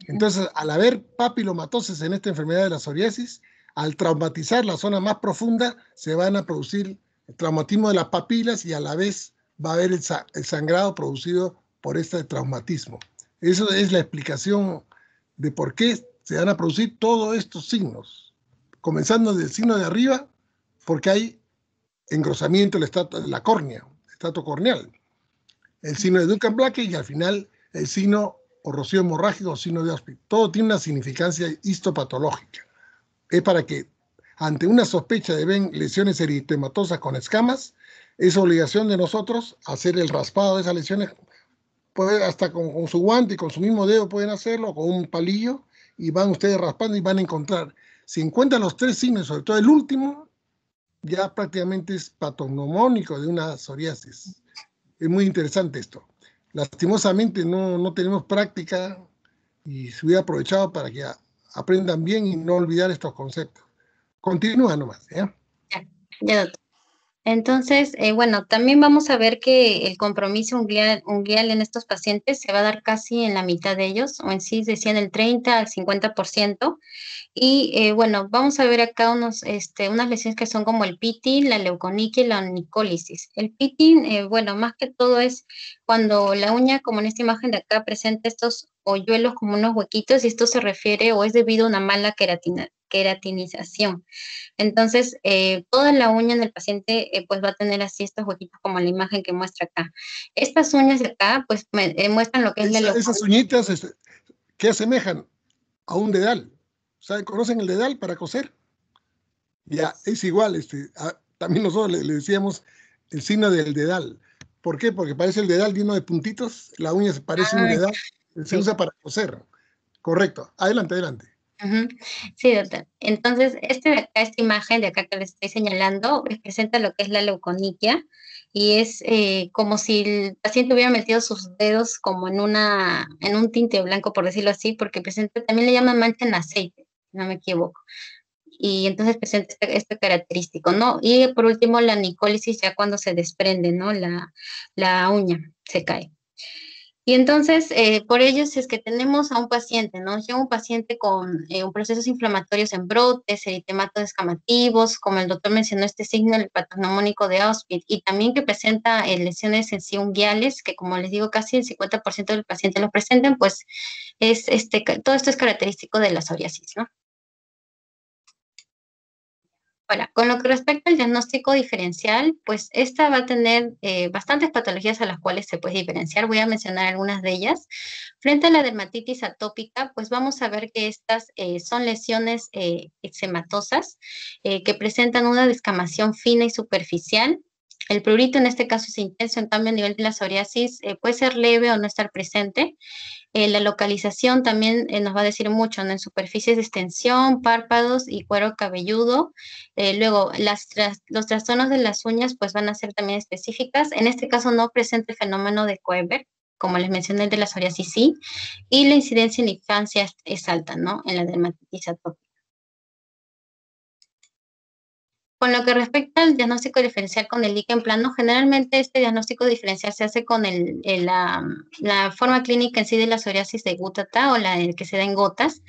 Entonces, al haber papilomatosis en esta enfermedad de la psoriasis, al traumatizar la zona más profunda, se van a producir el traumatismo de las papilas y a la vez va a haber el sangrado producido por este traumatismo. Eso es la explicación de por qué se van a producir todos estos signos. Comenzando del signo de arriba, porque hay engrosamiento de la córnea, estrato corneal. El signo de Duncan-Buckley y al final el signo o rocío hemorrágico o signo de Auspitz. Todo tiene una significancia histopatológica. Es para que ante una sospecha de lesiones eritematosas con escamas, es obligación de nosotros hacer el raspado de esas lesiones, hasta con su guante y con su mismo dedo pueden hacerlo, con un palillo, y van ustedes raspando y van a encontrar. Si encuentran los tres signos, sobre todo el último, ya prácticamente es patognomónico de una psoriasis. Es muy interesante esto. Lastimosamente no tenemos práctica y se hubiera aprovechado para que aprendan bien y no olvidar estos conceptos. Continúa nomás, ¿ya? Ya, doctor. Entonces, bueno, también vamos a ver que el compromiso unguial en estos pacientes se va a dar casi en la mitad de ellos, o en sí decían el 30 al 50%. Y bueno, vamos a ver acá unas lesiones que son como el pitting, la leuconiquia y la onycolisis. El pitting, bueno, más que todo es cuando la uña, como en esta imagen de acá, presenta estos hoyuelos como unos huequitos, y esto se refiere o es debido a una mala queratinización. Entonces, toda la uña en el paciente pues va a tener así estos huequitos como la imagen que muestra acá. Estas uñas de acá pues muestran lo que es la leuconiquia. Esas uñitas que asemejan a un dedal. ¿Saben? ¿Conocen el dedal para coser? Ya, es igual. También nosotros le decíamos el signo del dedal. ¿Por qué? Porque parece el dedal lleno de puntitos. La uña se parece a un dedal. Se usa para coser. Correcto. Adelante, adelante. Sí, doctor. Entonces, esta imagen de acá que les estoy señalando representa lo que es la leuconiquia y es como si el paciente hubiera metido sus dedos como en un tinte blanco, por decirlo así, porque presenta, también le llaman mancha en aceite, si no me equivoco. Y entonces presenta este característico, ¿no? Y por último, la nicólisis ya cuando se desprende, ¿no? La uña se cae. Y entonces, por ello, si es que tenemos a un paciente, ¿no? Llega un paciente con procesos inflamatorios en brotes, eritematos descamativos, como el doctor mencionó, este signo, el patognomónico de Auspitz, y también que presenta lesiones en sí unguiales, que como les digo, casi el 50% del paciente lo presentan, pues todo esto es característico de la psoriasis, ¿no? Ahora, con lo que respecta al diagnóstico diferencial, pues esta va a tener bastantes patologías a las cuales se puede diferenciar. Voy a mencionar algunas de ellas. Frente a la dermatitis atópica, pues vamos a ver que estas son lesiones eczematosas que presentan una descamación fina y superficial. El prurito en este caso es intenso, en cambio a nivel de la psoriasis puede ser leve o no estar presente. La localización también nos va a decir mucho, ¿no? En superficies de extensión, párpados y cuero cabelludo. Luego, los trastornos de las uñas pues van a ser también específicas. En este caso no presenta el fenómeno de Koeber, como les mencioné, el de la psoriasis sí, y la incidencia en la infancia es alta, ¿no? En la dermatitis atópica. Con lo que respecta al diagnóstico diferencial con el líquen plano, generalmente este diagnóstico diferencial se hace con la forma clínica en sí de la psoriasis de gutata o la que se da en gotas.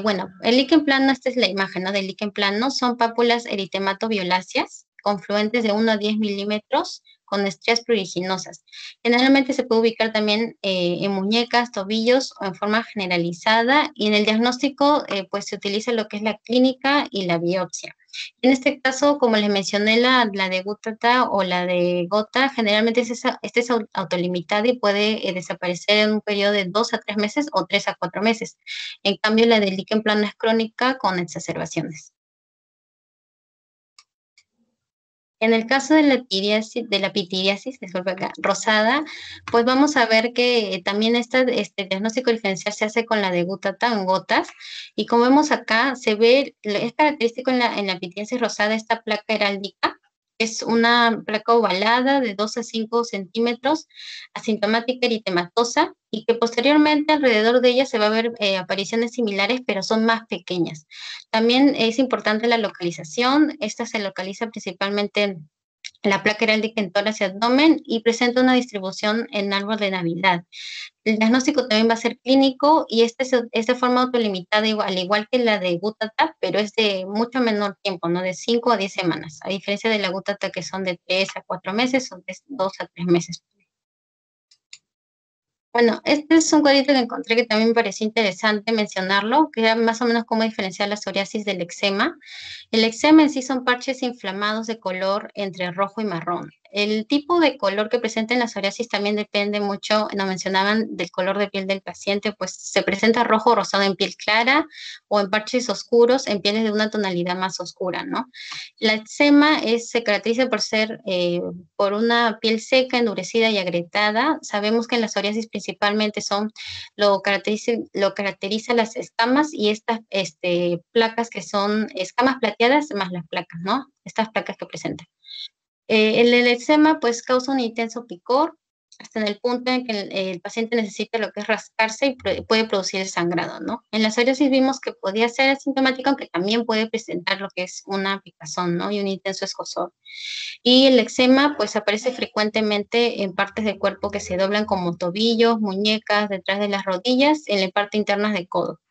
Bueno, el líquen plano, esta es la imagen, ¿no? Del líquen plano, son pápulas eritemato-violáceas, confluentes de 1 a 10 milímetros, con estrías pruriginosas. Generalmente se puede ubicar también en muñecas, tobillos o en forma generalizada, y en el diagnóstico pues se utiliza lo que es la clínica y la biopsia. En este caso, como les mencioné, la de gutata o la de gota, generalmente esta es autolimitada y puede desaparecer en un periodo de 2 a 3 meses o 3 a 4 meses. En cambio, la del líquen plano es crónica con exacerbaciones. En el caso de la pitiriasis, disculpe acá, rosada, pues vamos a ver que también este diagnóstico diferencial se hace con la de gutata en gotas, y como vemos acá, se ve, es característico en la pitiriasis rosada esta placa heráldica. Es una placa ovalada de 2 a 5 centímetros, asintomática eritematosa, y que posteriormente alrededor de ella se va a ver apariciones similares, pero son más pequeñas. También es importante la localización. Esta se localiza principalmente en la placa heráldica en tórax y abdomen y presenta una distribución en árbol de Navidad. El diagnóstico también va a ser clínico y es de forma autolimitada, al igual que la de gutata, pero es de mucho menor tiempo, ¿no? De 5 a 10 semanas, a diferencia de la gutata que son de 3 a 4 meses o de 2 a 3 meses. Bueno, este es un cuadrito que encontré que también me pareció interesante mencionarlo, que era más o menos cómo diferenciar la psoriasis del eczema. El eczema en sí son parches inflamados de color entre rojo y marrón. El tipo de color que presenta en la psoriasis también depende mucho, nos mencionaban, del color de piel del paciente, pues se presenta rojo o rosado en piel clara o en parches oscuros en pieles de una tonalidad más oscura, ¿no? La eczema se caracteriza por ser por una piel seca, endurecida y agrietada. Sabemos que en la psoriasis principalmente lo caracteriza las escamas y estas placas que son escamas plateadas más las placas, ¿no? Estas placas que presentan. El eczema pues causa un intenso picor hasta en el punto en que el paciente necesita lo que es rascarse y puede producir sangrado, ¿no? En la psoriasis vimos que podía ser asintomático, aunque también puede presentar lo que es una picazón, ¿no? Y un intenso escozor. Y el eczema pues aparece frecuentemente en partes del cuerpo que se doblan como tobillos, muñecas, detrás de las rodillas, en la parte interna del codo,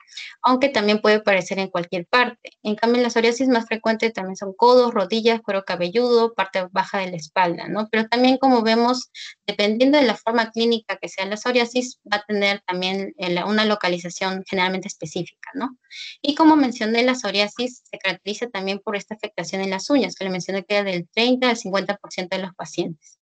aunque también puede aparecer en cualquier parte. En cambio, la psoriasis más frecuente también son codos, rodillas, cuero cabelludo, parte baja de la espalda, ¿no? Pero también, como vemos, dependiendo de la forma clínica que sea la psoriasis, va a tener también una localización generalmente específica, ¿no? Y como mencioné, la psoriasis se caracteriza también por esta afectación en las uñas, que le mencioné que era del 30 al 50% de los pacientes.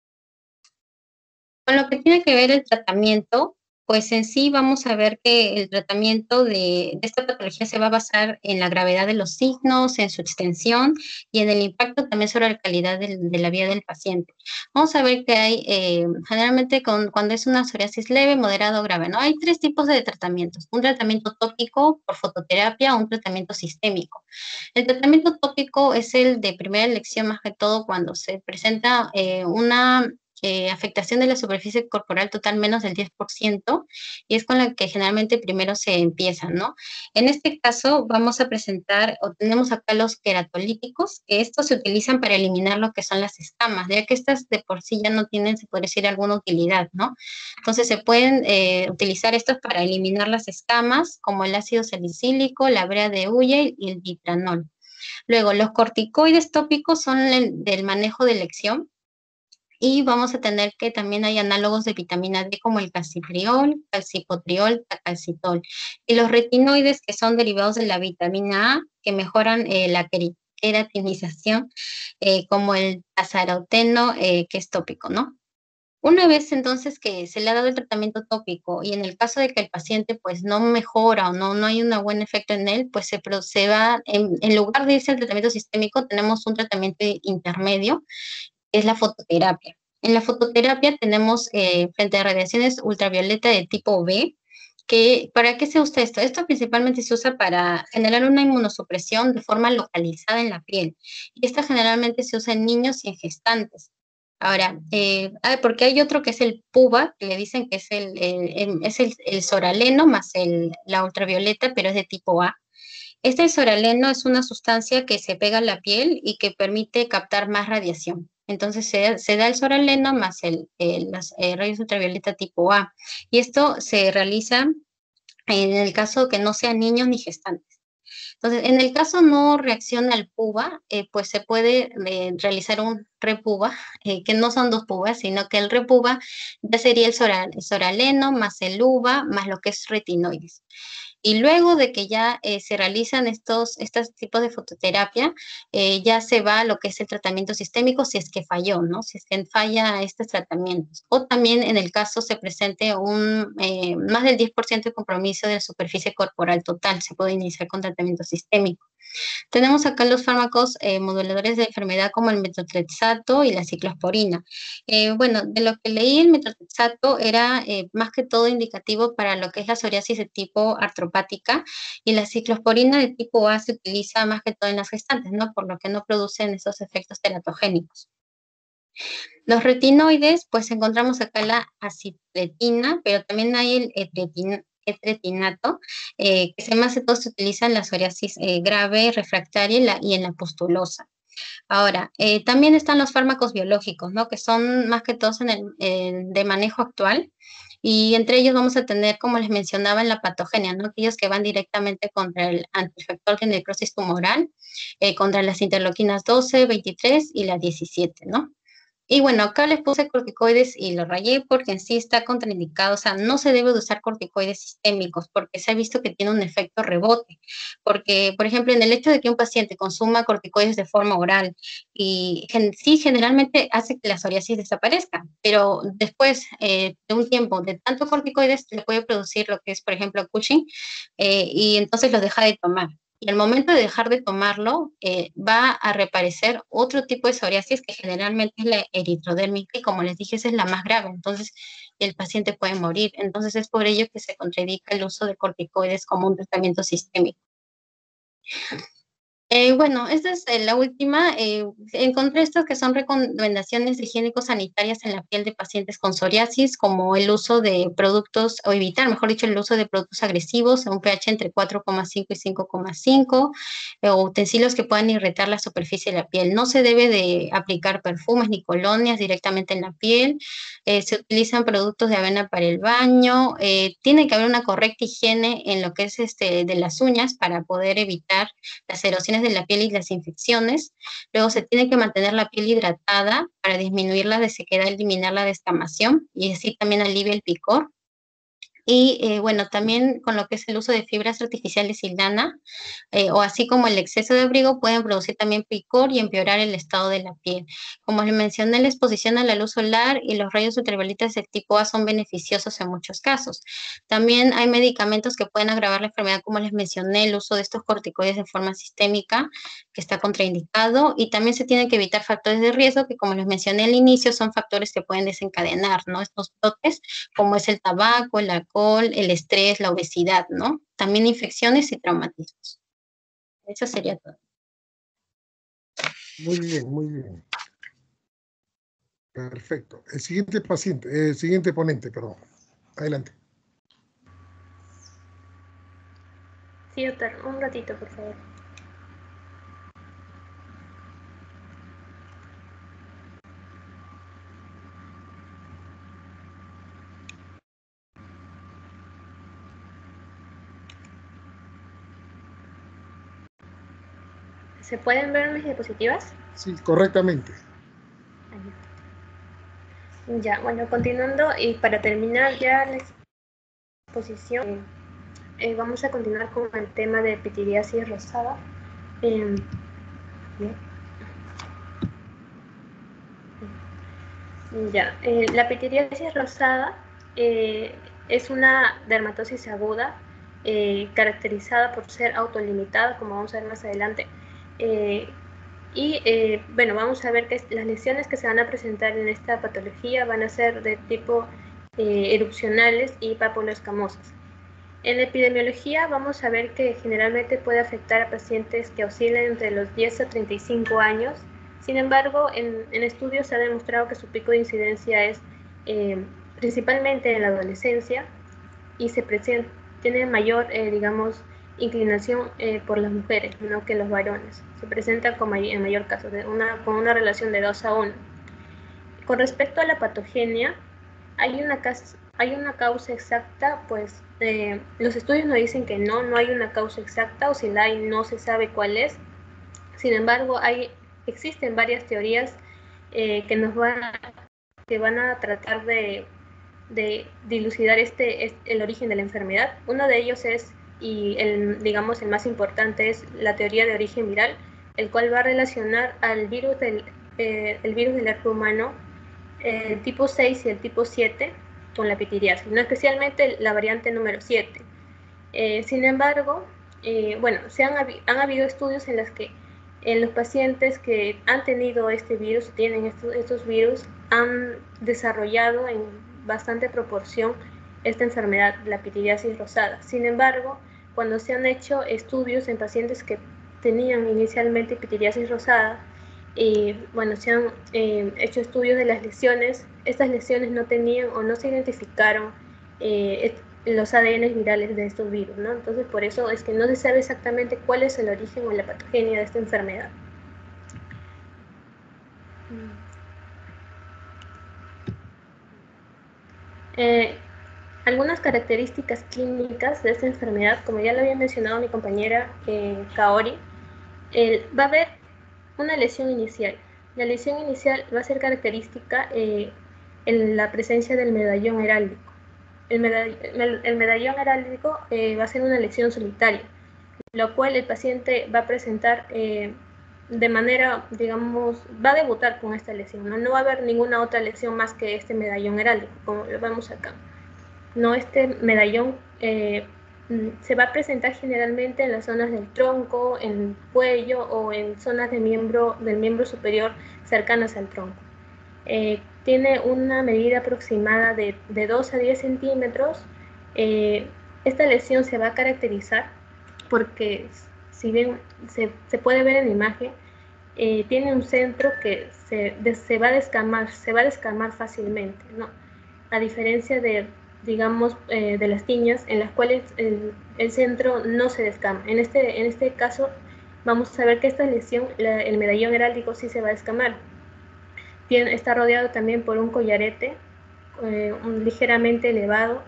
Con lo que tiene que ver el tratamiento, pues en sí vamos a ver que el tratamiento de esta patología se va a basar en la gravedad de los signos, en su extensión y en el impacto también sobre la calidad de la vida del paciente. Vamos a ver que hay, generalmente cuando es una psoriasis leve, moderada o grave, ¿no? Hay 3 tipos de tratamientos: un tratamiento tópico por fototerapia o un tratamiento sistémico. El tratamiento tópico es el de primera elección más que todo cuando se presenta afectación de la superficie corporal total menos del 10%, y es con la que generalmente primero se empieza, ¿no? En este caso vamos a presentar, o tenemos acá los queratolíticos, que estos se utilizan para eliminar lo que son las escamas, ya que estas de por sí ya no tienen, se puede decir, alguna utilidad, ¿no? Entonces se pueden utilizar estos para eliminar las escamas, como el ácido salicílico, la brea de Ulle y el ditranol. Luego, los corticoides tópicos son del manejo de elección, y vamos a tener que también hay análogos de vitamina D como el calcitriol, calcipotriol, calcitol. Y los retinoides, que son derivados de la vitamina A, que mejoran la queratinización, como el tazaroteno, que es tópico, ¿no? Una vez entonces que se le ha dado el tratamiento tópico y en el caso de que el paciente pues no mejora o no hay un buen efecto en él, pues se va, en lugar de irse al tratamiento sistémico, tenemos un tratamiento intermedio, es la fototerapia. En la fototerapia tenemos frente a radiaciones ultravioleta de tipo B, que ¿para qué se usa esto? Esto principalmente se usa para generar una inmunosupresión de forma localizada en la piel. Y esta generalmente se usa en niños y en gestantes. Ahora, porque hay otro que es el PUVA, que le dicen que es el soraleno más la ultravioleta, pero es de tipo A. Este soraleno es una sustancia que se pega a la piel y que permite captar más radiación. Entonces se da el soraleno más las rayos ultravioleta tipo A. Y esto se realiza en el caso que no sean niños ni gestantes. Entonces, en el caso no reacciona al PUVA, pues se puede realizar un repuva, que no son dos puvas, sino que el repuva ya sería el soraleno más el uva más lo que es retinoides. Y luego de que ya se realizan estos tipos de fototerapia, ya se va a lo que es el tratamiento sistémico si es que falló, ¿no? Si es que falla estos tratamientos. O también en el caso se presente más del 10% de compromiso de la superficie corporal total, se puede iniciar con tratamiento sistémico. Tenemos acá los fármacos moduladores de enfermedad como el metotrexato y la ciclosporina. Bueno, de lo que leí, el metotrexato era más que todo indicativo para lo que es la psoriasis de tipo artropática, y la ciclosporina de tipo A se utiliza más que todo en las gestantes, ¿no? Por lo que no producen esos efectos teratogénicos. Los retinoides, pues encontramos acá la acitretina, pero también hay el etretinato, que más de todo se utiliza en la psoriasis grave, refractaria y en la pustulosa. Ahora, también están los fármacos biológicos, ¿no? Que son más que todos de manejo actual. Y entre ellos vamos a tener, como les mencionaba, en la patogenia, ¿no? Aquellos que van directamente contra el antifactor de necrosis tumoral, contra las interleuquinas 12, 23 y la 17, ¿no? Y bueno, acá les puse corticoides y lo rayé porque en sí está contraindicado, o sea, no se debe de usar corticoides sistémicos porque se ha visto que tiene un efecto rebote. Porque, por ejemplo, en el hecho de que un paciente consuma corticoides de forma oral y sí generalmente hace que la psoriasis desaparezca, pero después de un tiempo de tanto corticoides le puede producir lo que es, por ejemplo, Cushing, y entonces los deja de tomar. Y al momento de dejar de tomarlo, va a reaparecer otro tipo de psoriasis que generalmente es la eritrodérmica y como les dije, esa es la más grave. Entonces, el paciente puede morir. Entonces, es por ello que se contraindica el uso de corticoides como un tratamiento sistémico. Bueno, esta es la última. Encontré estas que son recomendaciones higiénico-sanitarias en la piel de pacientes con psoriasis, como el uso de productos, o evitar, mejor dicho, el uso de productos agresivos a un pH entre 4,5 y 5,5, o utensilios que puedan irritar la superficie de la piel. No se debe de aplicar perfumes ni colonias directamente en la piel. Se utilizan productos de avena para el baño. Tiene que haber una correcta higiene en lo que es de las uñas para poder evitar las erosiones de la piel y las infecciones. Luego se tiene que mantener la piel hidratada para disminuir la resequedad, eliminar la descamación y así también alivia el picor. Y bueno, también con lo que es el uso de fibras artificiales y lana, o así como el exceso de abrigo, pueden producir también picor y empeorar el estado de la piel. Como les mencioné, la exposición a la luz solar y los rayos ultravioletas de tipo A son beneficiosos en muchos casos. También hay medicamentos que pueden agravar la enfermedad, como les mencioné, el uso de estos corticoides de forma sistémica, que está contraindicado, y también se tienen que evitar factores de riesgo, que como les mencioné al inicio, son factores que pueden desencadenar, ¿no? Estos brotes, como es el tabaco, el alcohol, el estrés, la obesidad, ¿no? También infecciones y traumatismos. Eso sería todo. Muy bien, muy bien. Perfecto. El siguiente paciente, el siguiente ponente, perdón. Adelante. Sí, doctor, un ratito, por favor. ¿Se pueden ver mis diapositivas? Sí, correctamente. Ya, bueno, continuando y para terminar ya la exposición, vamos a continuar con el tema de pitiriasis rosada. Bien. Ya, la pitiriasis rosada es una dermatosis aguda caracterizada por ser autolimitada, como vamos a ver más adelante. Bueno, vamos a ver que las lesiones que se van a presentar en esta patología van a ser de tipo erupcionales y papuloescamosas. En la epidemiología vamos a ver que generalmente puede afectar a pacientes que oscilan entre los 10 a 35 años. Sin embargo, en estudios se ha demostrado que su pico de incidencia es principalmente en la adolescencia y tiene mayor, digamos, inclinación por las mujeres, ¿no?, que los varones. Se presenta en mayor caso, con una relación de 2 a 1. Con respecto a la patogenia, hay una causa exacta, pues los estudios nos dicen que no hay una causa exacta, o si la hay no se sabe cuál es. Sin embargo, existen varias teorías que van a tratar de dilucidar el origen de la enfermedad. Uno de ellos es, digamos el más importante, es la teoría de origen viral, el cual va a relacionar al virus el virus del herpes humano, el tipo 6 y el tipo 7, con la pitiriasis, no especialmente la variante número 7. Sin embargo, bueno, han habido estudios en los que los pacientes que han tenido este virus, tienen estos virus, han desarrollado en bastante proporción esta enfermedad, la pitiriasis rosada. Sin embargo, cuando se han hecho estudios en pacientes que tenían inicialmente pitiriasis rosada, bueno, se han hecho estudios de las lesiones, estas lesiones no tenían o no se identificaron los ADN virales de estos virus, ¿no? Entonces, por eso es que no se sabe exactamente cuál es el origen o la patogenia de esta enfermedad. Algunas características clínicas de esta enfermedad, como ya lo había mencionado mi compañera Kaori, va a haber una lesión inicial. La lesión inicial va a ser característica en la presencia del medallón heráldico. El medallón heráldico va a ser una lesión solitaria, lo cual el paciente va a presentar de manera, digamos, va a debutar con esta lesión, ¿no? No va a haber ninguna otra lesión más que este medallón heráldico, como lo vemos acá. No, este medallón se va a presentar generalmente en las zonas del tronco, en el cuello o en zonas del miembro superior cercanas al tronco. Tiene una medida aproximada de 2 a 10 centímetros. Esta lesión se va a caracterizar porque, si bien se puede ver en la imagen, tiene un centro que se va a descamar fácilmente, ¿no? A diferencia de, digamos, de las tiñas en las cuales el centro no se descama. En este caso vamos a ver que esta lesión, el medallón heráldico, sí se va a descamar. Está rodeado también por un collarete ligeramente elevado,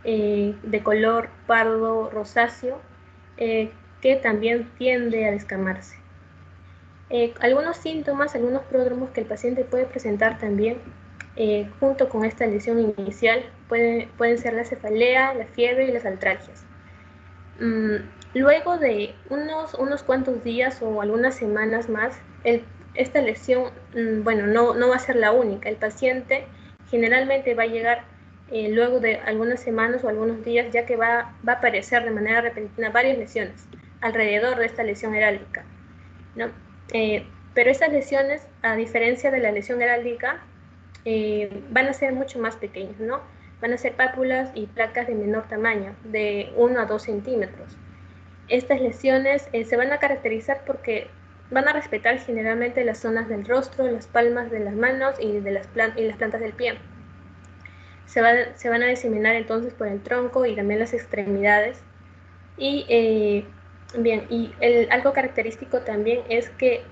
de color pardo rosáceo, que también tiende a descamarse. Algunos síntomas, algunos pródromos que el paciente puede presentar también junto con esta lesión inicial pueden ser la cefalea, la fiebre y las artralgias. Luego de unos cuantos días o algunas semanas más, esta lesión, bueno, no va a ser la única. El paciente generalmente va a llegar luego de algunas semanas o algunos días, ya que va a aparecer de manera repentina varias lesiones alrededor de esta lesión heráldica, ¿no? Pero estas lesiones, a diferencia de la lesión heráldica, van a ser mucho más pequeñas, ¿no? Van a ser pápulas y placas de menor tamaño, de 1 a 2 centímetros. Estas lesiones se van a caracterizar porque van a respetar generalmente las zonas del rostro, las palmas de las manos y las plantas del pie. Se van a diseminar entonces por el tronco y también las extremidades. Y algo característico también es que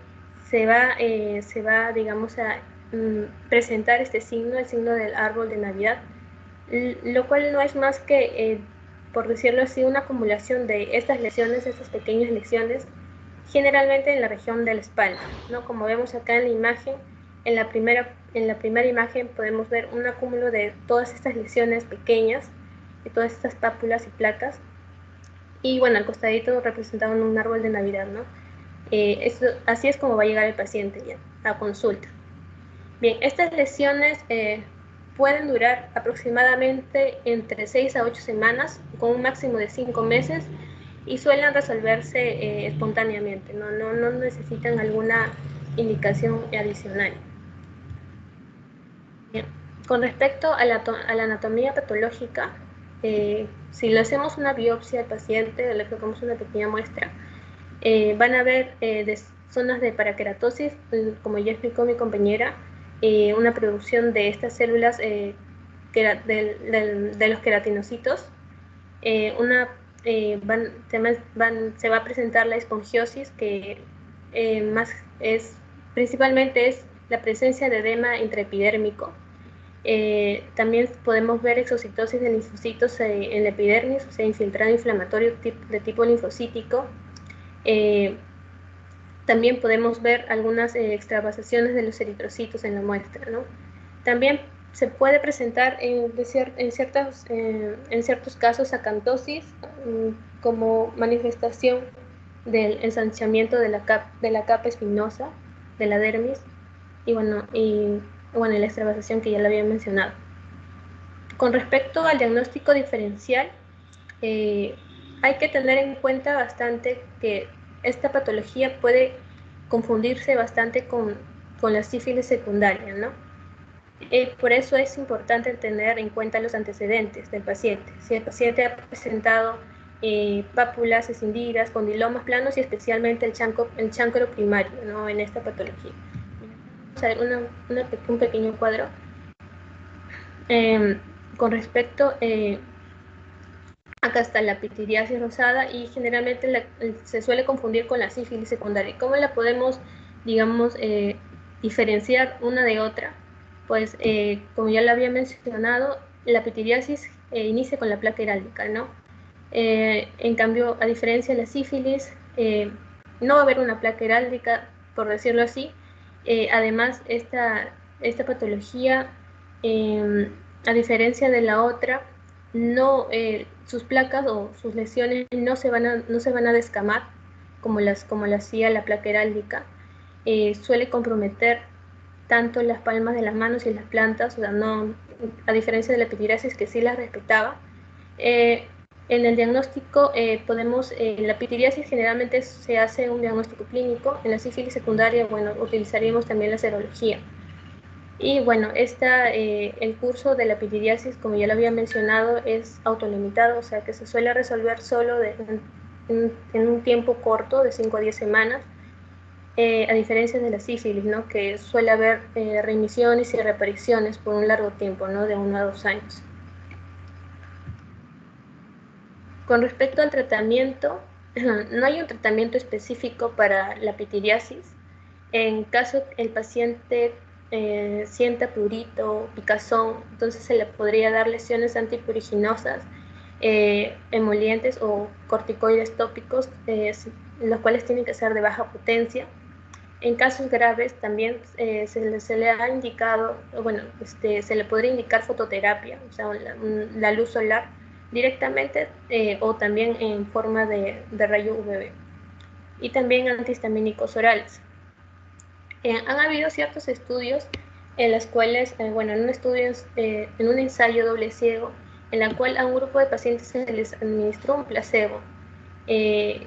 se va digamos, a presentar este signo, el signo del árbol de Navidad, lo cual no es más que, por decirlo así, una acumulación de estas lesiones, estas pequeñas lesiones, generalmente en la región de la espalda, ¿no? Como vemos acá en la imagen, en la primera imagen podemos ver un acúmulo de todas estas lesiones pequeñas, de todas estas pápulas y placas, y bueno, al costadito representaban un árbol de Navidad, ¿no? Así es como va a llegar el paciente ya a consulta. Bien, estas lesiones pueden durar aproximadamente entre 6 a 8 semanas, con un máximo de 5 meses, y suelen resolverse espontáneamente, no necesitan alguna indicación adicional. Bien. Con respecto a la anatomía patológica, si le hacemos una biopsia al paciente, le colocamos una pequeña muestra, van a ver zonas de paraqueratosis, como ya explicó mi compañera, una producción de estas células de los queratinocitos, se va a presentar la esfangiosis, que principalmente es la presencia de edema intraepidérmico. También podemos ver exocitosis de linfocitos en la epidermis, o sea, infiltrado inflamatorio de tipo linfocítico. También podemos ver algunas extravasaciones de los eritrocitos en la muestra, ¿no? También se puede presentar en ciertos casos acantosis como manifestación del ensanchamiento de la capa espinosa de la dermis y la extravasación que ya la había mencionado. Con respecto al diagnóstico diferencial, hay que tener en cuenta bastante que esta patología puede confundirse bastante con la sífilis secundaria, ¿no? Por eso es importante tener en cuenta los antecedentes del paciente. Si el paciente ha presentado pápulas escindidas, condilomas planos y especialmente el cháncro primario, ¿no?, en esta patología. Vamos a ver un pequeño cuadro. Con respecto, acá está la pityriasis rosada y generalmente se suele confundir con la sífilis secundaria. ¿Cómo la podemos, digamos, diferenciar una de otra? Pues, como ya lo había mencionado, la pityriasis inicia con la placa heráldica, ¿no? En cambio, a diferencia de la sífilis, no va a haber una placa heráldica, por decirlo así. Además, esta patología, a diferencia de la otra, sus placas o sus lesiones no se van a descamar como lo hacía la placa heráldica. Suele comprometer tanto las palmas de las manos y las plantas, o sea, a diferencia de la pityriasis, que sí las respetaba. En el diagnóstico la pityriasis generalmente se hace un diagnóstico clínico. En la sífilis secundaria, bueno, utilizaríamos también la serología. Y bueno, el curso de la pityriasis, como ya lo había mencionado, es autolimitado, o sea que se suele resolver solo en un tiempo corto, de 5 a 10 semanas, a diferencia de la sífilis, ¿no?, que suele haber remisiones y reapariciones por un largo tiempo, ¿no?, de 1 a 2 años. Con respecto al tratamiento, no hay un tratamiento específico para la pityriasis. En caso el paciente sienta prurito, picazón, entonces se le podría dar lesiones antipuriginosas, emolientes o corticoides tópicos, los cuales tienen que ser de baja potencia. En casos graves también se le ha indicado, bueno, se le podría indicar fototerapia, o sea, la luz solar directamente, o también en forma de rayo UVB. Y también antihistamínicos orales. Han habido ciertos estudios en los cuales, en un ensayo doble ciego, en la cual a un grupo de pacientes se les administró un placebo. Y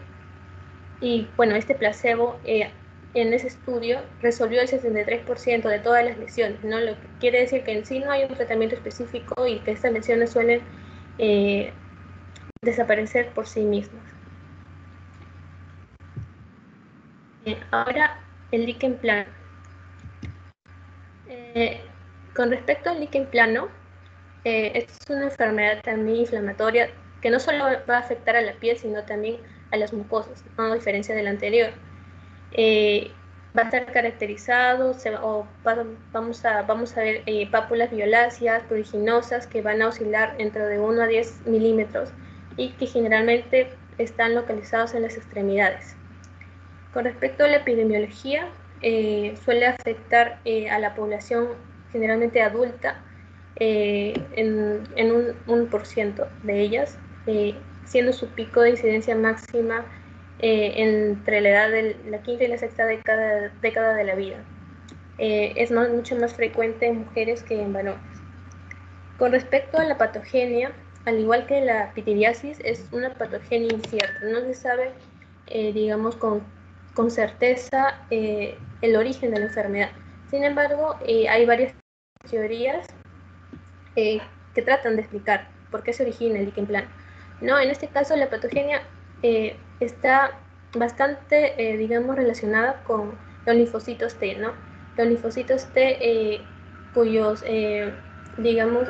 bueno, este placebo en ese estudio resolvió el 63% de todas las lesiones, ¿no? Lo que quiere decir que en sí no hay un tratamiento específico y que estas lesiones suelen desaparecer por sí mismas. Bien, ahora el líquen plano. Con respecto al líquen plano, esta es una enfermedad también inflamatoria que no solo va a afectar a la piel, sino también a las mucosas, ¿no? A diferencia del anterior. Va a estar caracterizado, vamos a ver pápulas violáceas, pruriginosas, que van a oscilar entre de 1 a 10 milímetros y que generalmente están localizados en las extremidades. Con respecto a la epidemiología, suele afectar a la población generalmente adulta en un 1% de ellas, siendo su pico de incidencia máxima entre la edad de la quinta y la sexta década de la vida. Es mucho más frecuente en mujeres que en varones. Con respecto a la patogenia, al igual que la pityriasis, es una patogenia incierta. No se sabe, digamos, con certeza el origen de la enfermedad. Sin embargo, hay varias teorías que tratan de explicar por qué se origina el líquen plano. ¿No? En este caso, la patogenia está bastante, digamos, relacionada con los linfocitos T, ¿no? Los linfocitos T cuyos, digamos,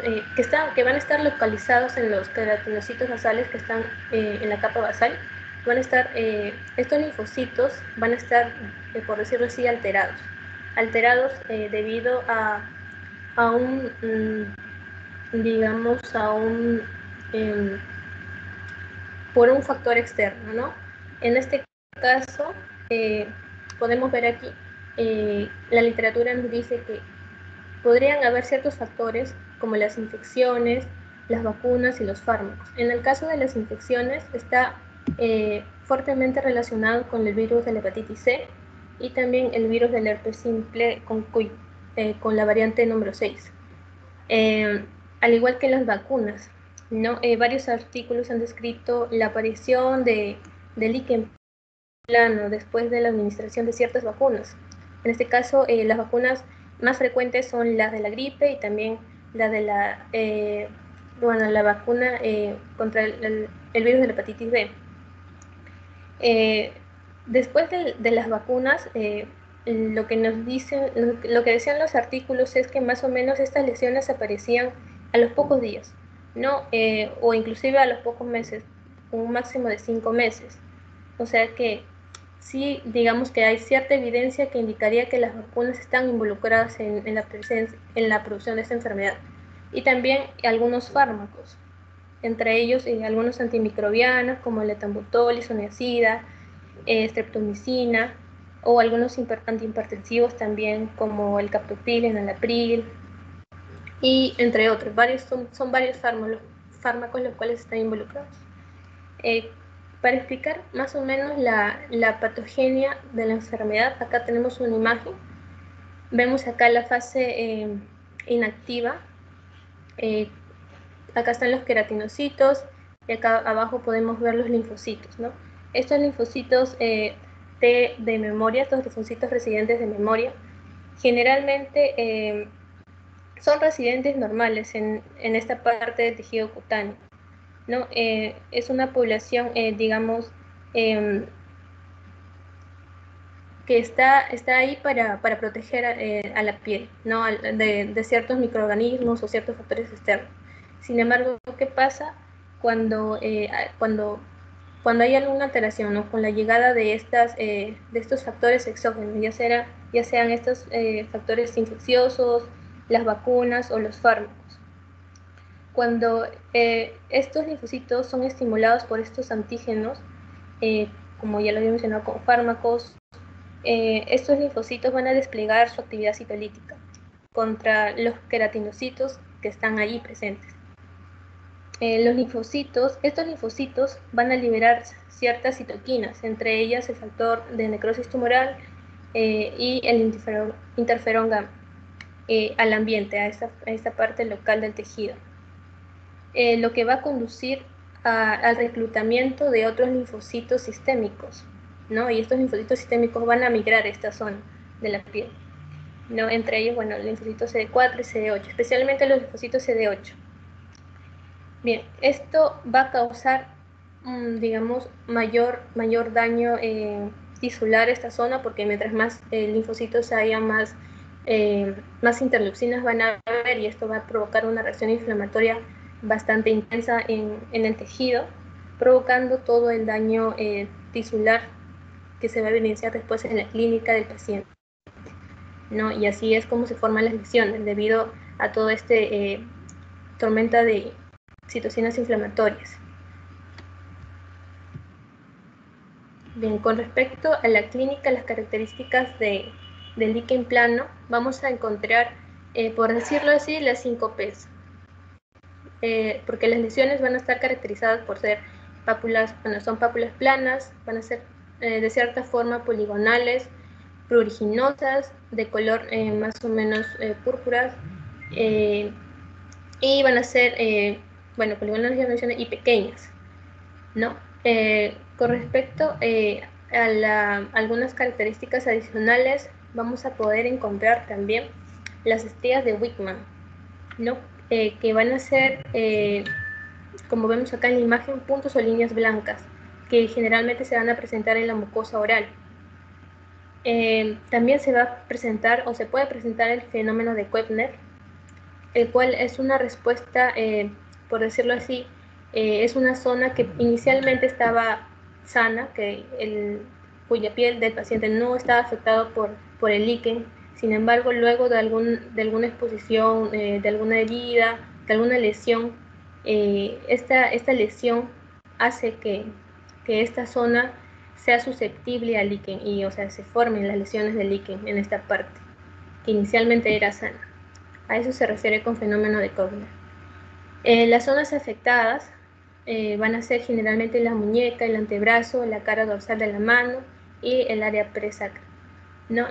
que van a estar localizados en los queratinocitos basales que están en la capa basal. Van a estar, estos linfocitos van a estar, por decirlo así, alterados debido a un digamos, por un factor externo, ¿no? En este caso, podemos ver aquí, la literatura nos dice que podrían haber ciertos factores como las infecciones, las vacunas y los fármacos. En el caso de las infecciones, está fuertemente relacionado con el virus de la hepatitis C y también el virus del herpes simple con la variante número 6. Al igual que las vacunas, ¿no? Varios artículos han descrito la aparición de líquen plano después de la administración de ciertas vacunas. En este caso, las vacunas más frecuentes son las de la gripe y también la de la vacuna contra el virus de la hepatitis B. Después de las vacunas, lo que decían los artículos es que más o menos estas lesiones aparecían a los pocos días, ¿no? O inclusive a los pocos meses, un máximo de 5 meses. O sea que sí, digamos que hay cierta evidencia que indicaría que las vacunas están involucradas en la producción de esta enfermedad. Y también algunos fármacos, entre ellos algunos antimicrobianos como el etambutol, isoniazida, streptomicina, o algunos antihipertensivos también como el captopril, el enalapril, y entre otros. Son varios fármacos los cuales están involucrados. Para explicar más o menos la patogenia de la enfermedad, acá tenemos una imagen. Vemos acá la fase inactiva. Acá están los queratinocitos y acá abajo podemos ver los linfocitos, ¿no? Estos linfocitos T de memoria, estos linfocitos residentes de memoria, generalmente son residentes normales en esta parte del tejido cutáneo, ¿no? Es una población, digamos, que está ahí para proteger a la piel, ¿no? De ciertos microorganismos o ciertos factores externos. Sin embargo, ¿qué pasa cuando hay alguna alteración, ¿no? Con la llegada de estos factores exógenos, ya sean estos factores infecciosos, las vacunas o los fármacos? Cuando estos linfocitos son estimulados por estos antígenos, como ya lo había mencionado con fármacos, estos linfocitos van a desplegar su actividad citolítica contra los queratinocitos que están allí presentes. Estos linfocitos van a liberar ciertas citoquinas, entre ellas el factor de necrosis tumoral y el interferón gamma, al ambiente, a esta parte local del tejido. Lo que va a conducir al reclutamiento de otros linfocitos sistémicos, ¿no? Y estos linfocitos sistémicos van a migrar a esta zona de la piel, ¿no? Entre ellos, bueno, los linfocitos CD4 y CD8, especialmente los linfocitos CD8. Bien, esto va a causar, digamos, mayor daño tisular esta zona, porque mientras más linfocitos haya, más interleucinas van a haber, y esto va a provocar una reacción inflamatoria bastante intensa en el tejido, provocando todo el daño tisular que se va a evidenciar después en la clínica del paciente, ¿no? Y así es como se forman las lesiones, debido a todo este tormenta de citocinas inflamatorias. Bien, con respecto a la clínica, las características del líquen plano, vamos a encontrar, por decirlo así, las 5 Ps. Porque las lesiones van a estar caracterizadas por ser pápulas, bueno, son pápulas planas, van a ser de cierta forma poligonales, pruriginosas, de color más o menos púrpuras, y van a ser, bueno, poligonales ya mencioné, y pequeñas, ¿no? Con respecto a algunas características adicionales, vamos a poder encontrar también las estrías de Wickman, ¿no? Que van a ser, como vemos acá en la imagen, puntos o líneas blancas, que generalmente se van a presentar en la mucosa oral. También se va a presentar, o se puede presentar, el fenómeno de Koebner, el cual es una respuesta, por decirlo así, es una zona que inicialmente estaba sana, cuya piel del paciente no estaba afectado por el líquen. Sin embargo, luego de alguna exposición, de alguna herida, de alguna lesión, esta lesión hace que esta zona sea susceptible al líquen, y, o sea, se formen las lesiones del líquen en esta parte, que inicialmente era sana. A eso se refiere con fenómeno de Koebner. Las zonas afectadas van a ser generalmente la muñeca, el antebrazo, la cara dorsal de la mano y el área presacra, ¿no?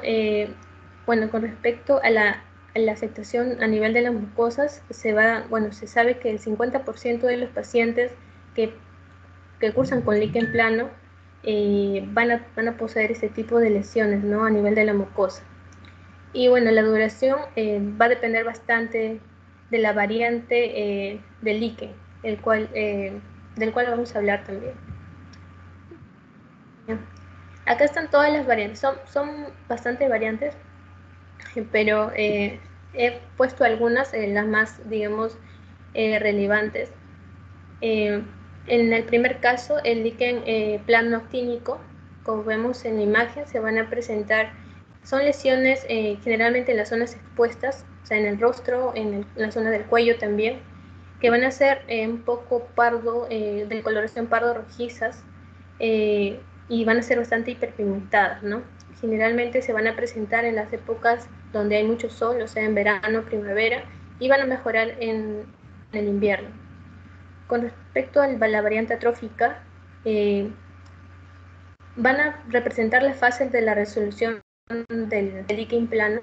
Bueno, con respecto a la afectación a nivel de las mucosas, se sabe que el 50% de los pacientes que cursan con líquen plano van a poseer este tipo de lesiones, ¿no? A nivel de la mucosa. Y bueno, la duración va a depender bastante de la variante del líquen, del cual vamos a hablar también. Acá están todas las variantes, son bastante variantes, pero he puesto algunas, las más, digamos, relevantes. En el primer caso, el líquen plano actínico, como vemos en la imagen, se van a presentar, son lesiones generalmente en las zonas expuestas, o sea, en el rostro, en la zona del cuello también, que van a ser un poco pardo, de coloración pardo rojizas, y van a ser bastante hiperpigmentadas, ¿no? Generalmente se van a presentar en las épocas donde hay mucho sol, o sea, en verano, primavera, y van a mejorar en el invierno. Con respecto a la variante atrófica, van a representar las fases de la resolución del líquen plano.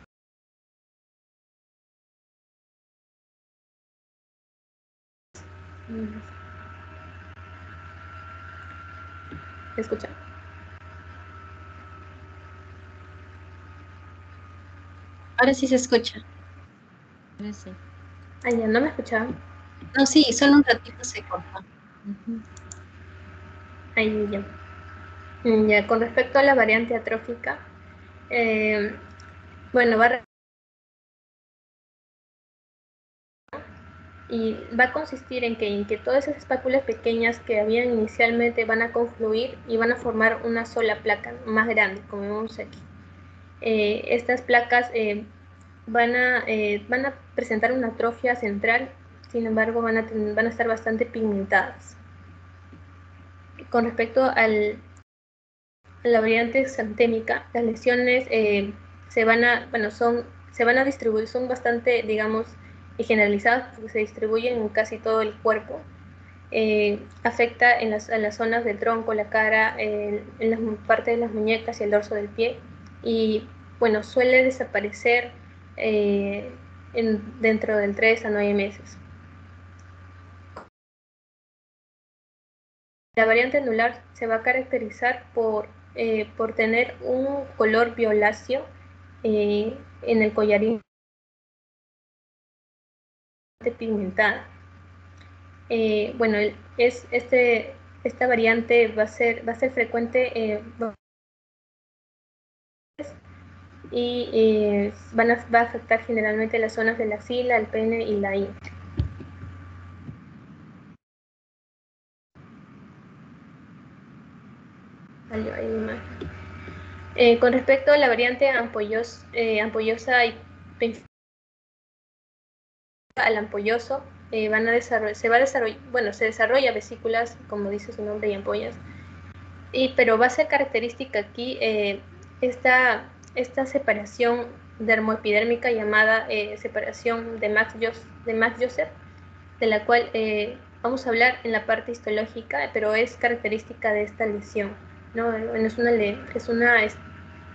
¿Me escuchan? Ahora sí se escucha. Ahora sí. Ah, ya, ¿no me escuchaban? No, sí, solo un ratito se cortó. Ahí ya. Ya, con respecto a la variante atrófica, bueno, va a consistir en que todas esas espáculas pequeñas que habían inicialmente van a confluir y van a formar una sola placa más grande, como vemos aquí. Estas placas van a presentar una atrofia central, sin embargo van a estar bastante pigmentadas. Con respecto a la variante exantémica, las lesiones se van a distribuir, son bastante, digamos, generalizadas, porque se distribuyen en casi todo el cuerpo. Afecta en las zonas del tronco, la cara, en las partes de las muñecas y el dorso del pie, y bueno, suele desaparecer dentro del 3 a 9 meses. La variante anular se va a caracterizar por tener un color violáceo en el collarín pigmentada. Bueno, esta variante va a ser frecuente, y va a afectar generalmente las zonas de la axila, el pene y la ingle. Con respecto a la variante ampollosa y al ampolloso, se desarrolla vesículas, como dice su nombre, y ampollas, pero va a ser característica aquí esta separación dermoepidérmica llamada separación de Max-Joseph, de la cual vamos a hablar en la parte histológica, pero es característica de esta lesión, ¿no?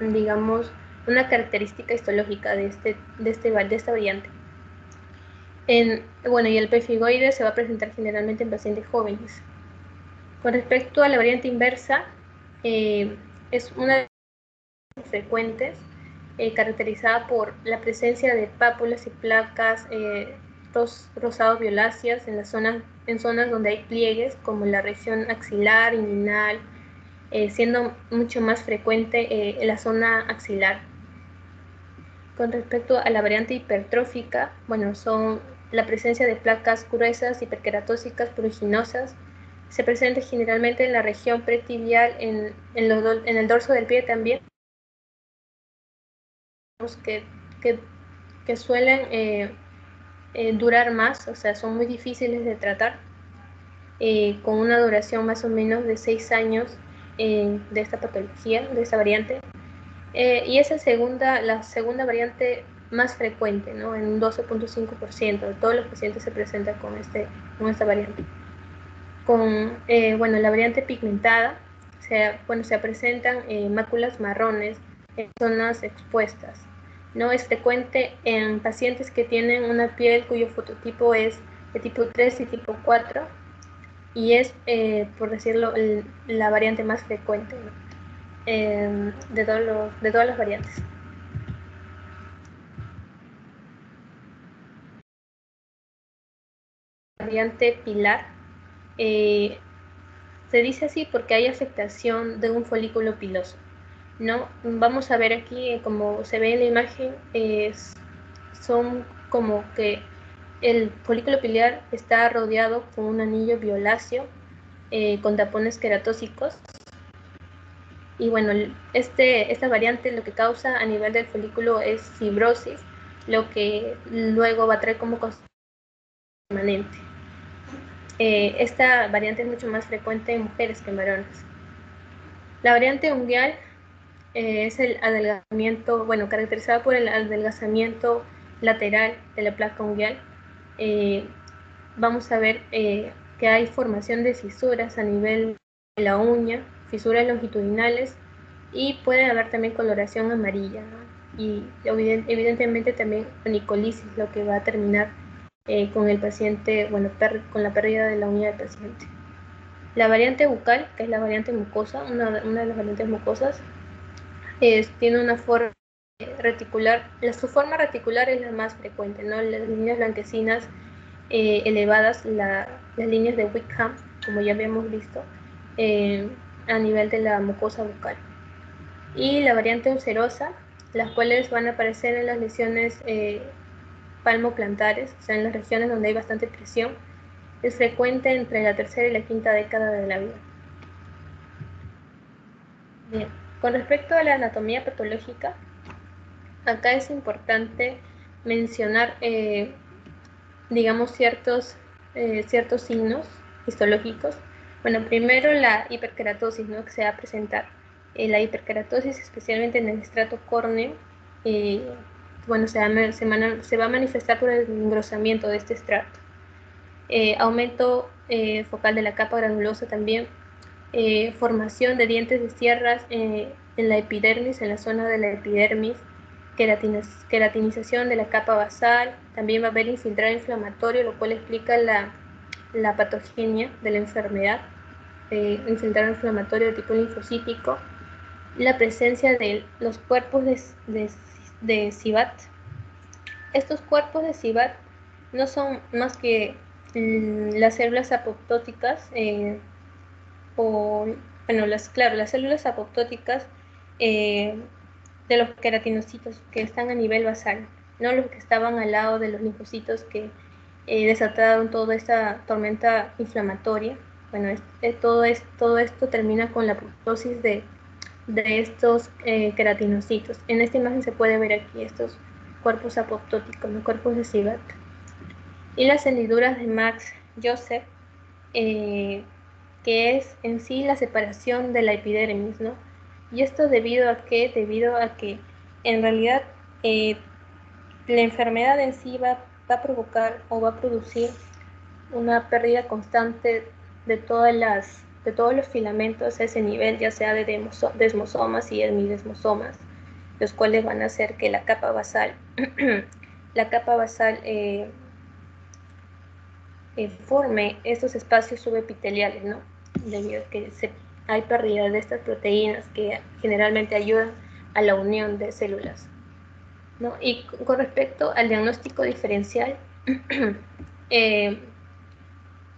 Digamos, una característica histológica de esta variante. Bueno, y el pemphigoide se va a presentar generalmente en pacientes jóvenes. Con respecto a la variante inversa, es una de las frecuentes, caracterizada por la presencia de pápulas y placas rosados violáceas en zonas donde hay pliegues, como la región axilar, inguinal, siendo mucho más frecuente en la zona axilar. Con respecto a la variante hipertrófica, bueno, son la presencia de placas gruesas hiperqueratósicas pruriginosas. Se presenta generalmente en la región pretibial, en el dorso del pie también, que suelen durar más, o sea, son muy difíciles de tratar, con una duración más o menos de 6 años de esta patología, de esta variante. Y es la segunda variante más frecuente, ¿no? En un 12.5% de todos los pacientes se presentan con esta variante. La variante pigmentada, se presentan máculas marrones en zonas expuestas. No es frecuente en pacientes que tienen una piel cuyo fototipo es de tipo 3 y tipo 4, y es, por decirlo, la variante más frecuente, ¿no? De todas las variantes. Variante pilar, se dice así porque hay afectación de un folículo piloso, ¿no? Vamos a ver aquí, como se ve en la imagen, son como que el folículo pilar está rodeado con un anillo violáceo con tapones queratósicos. Y bueno, esta variante lo que causa a nivel del folículo es fibrosis, lo que luego va a traer como consecuencia permanente. Esta variante es mucho más frecuente en mujeres que en varones. La variante unguial es el adelgazamiento, bueno, caracterizada por el adelgazamiento lateral de la placa unguial. Vamos a ver que hay formación de fisuras a nivel de la uña, fisuras longitudinales, y puede haber también coloración amarilla, ¿no? Y evidentemente también onicolisis, lo que va a terminar con el paciente, bueno, con la pérdida de la uña del paciente. La variante bucal, que es la variante mucosa, una de las variantes mucosas, tiene una forma reticular. Su forma reticular es la más frecuente, ¿no? Las líneas blanquecinas elevadas, las líneas de Wickham, como ya habíamos visto, a nivel de la mucosa bucal. Y la variante ulcerosa, las cuales van a aparecer en las lesiones palmoplantares, o sea, en las regiones donde hay bastante presión. Es frecuente entre la tercera y la quinta década de la vida. Bien, con respecto a la anatomía patológica, acá es importante mencionar, digamos, ciertos signos histológicos. Bueno, primero la hiperkeratosis, ¿no? Que se va a presentar. La hiperkeratosis, especialmente en el estrato córneo, bueno, se va a manifestar por el engrosamiento de este estrato. Aumento focal de la capa granulosa también. Formación de dientes de sierras en la epidermis, en la zona de la epidermis. Queratinización de la capa basal. También va a haber infiltrado inflamatorio, lo cual explica la patogenia de la enfermedad. Infiltrado inflamatorio de tipo linfocítico. La presencia de los cuerpos de Sibat. Estos cuerpos de Sibat no son más que las células apoptóticas, las células apoptóticas de los queratinocitos que están a nivel basal, no los que estaban al lado de los linfocitos que desataron toda esta tormenta inflamatoria. Bueno, todo esto termina con la apoptosis de estos queratinocitos. En esta imagen se puede ver aquí estos cuerpos apoptóticos, los cuerpos de Siebert. Y las hendiduras de Max Joseph, que es en sí la separación de la epidermis, ¿no? Y esto debido a que en realidad la enfermedad en sí va a provocar o va a producir una pérdida constante de todos los filamentos a ese nivel, ya sea de desmosomas y hemidesmosomas, los cuales van a hacer que la capa basal, forme estos espacios subepiteliales, ¿no? Debido a que hay pérdida de estas proteínas que generalmente ayudan a la unión de células, ¿no? Y con respecto al diagnóstico diferencial,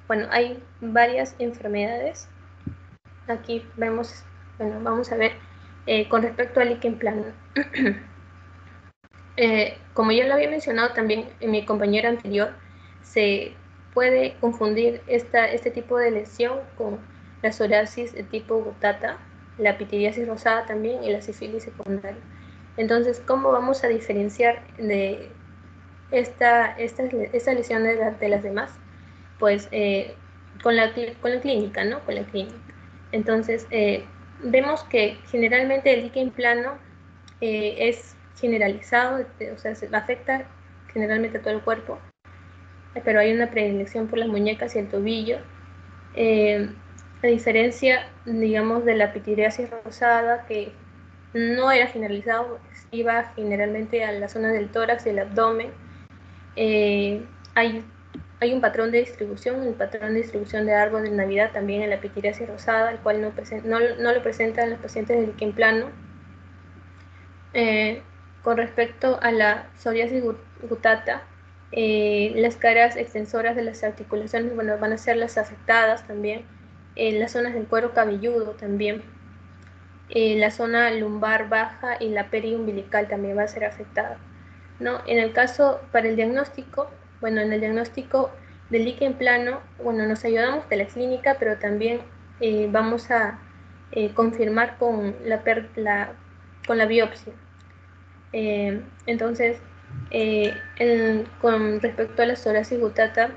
bueno, hay varias enfermedades. Aquí vemos, bueno, vamos a ver con respecto al líquen plano. Como ya lo había mencionado también en mi compañera anterior, se puede confundir este tipo de lesión con la psoriasis de tipo gutata, la pitiriasis rosada también y la sífilis secundaria. Entonces, ¿cómo vamos a diferenciar de esta lesión de las demás? Pues con la clínica, ¿no? Con la clínica. Entonces, vemos que generalmente el líquen plano es generalizado, o sea, se afecta generalmente a todo el cuerpo, pero hay una predilección por las muñecas y el tobillo. A diferencia, digamos, de la pitiriasis rosada, que no era generalizado, iba generalmente a la zona del tórax y el abdomen. Hay un patrón de distribución, el patrón de distribución de árbol de Navidad también en la pitiriasis rosada, el cual no lo presentan los pacientes de líquen plano. Con respecto a la psoriasis gutata, las caras extensoras de las articulaciones, bueno, van a ser las afectadas también, las zonas del cuero cabelludo también, la zona lumbar baja y la periumbilical también va a ser afectada, ¿no? En el caso, para el diagnóstico, bueno, en el diagnóstico del líquen plano, bueno, nos ayudamos de la clínica, pero también vamos a confirmar con la biopsia. Entonces, con respecto a la psoriasis gutata,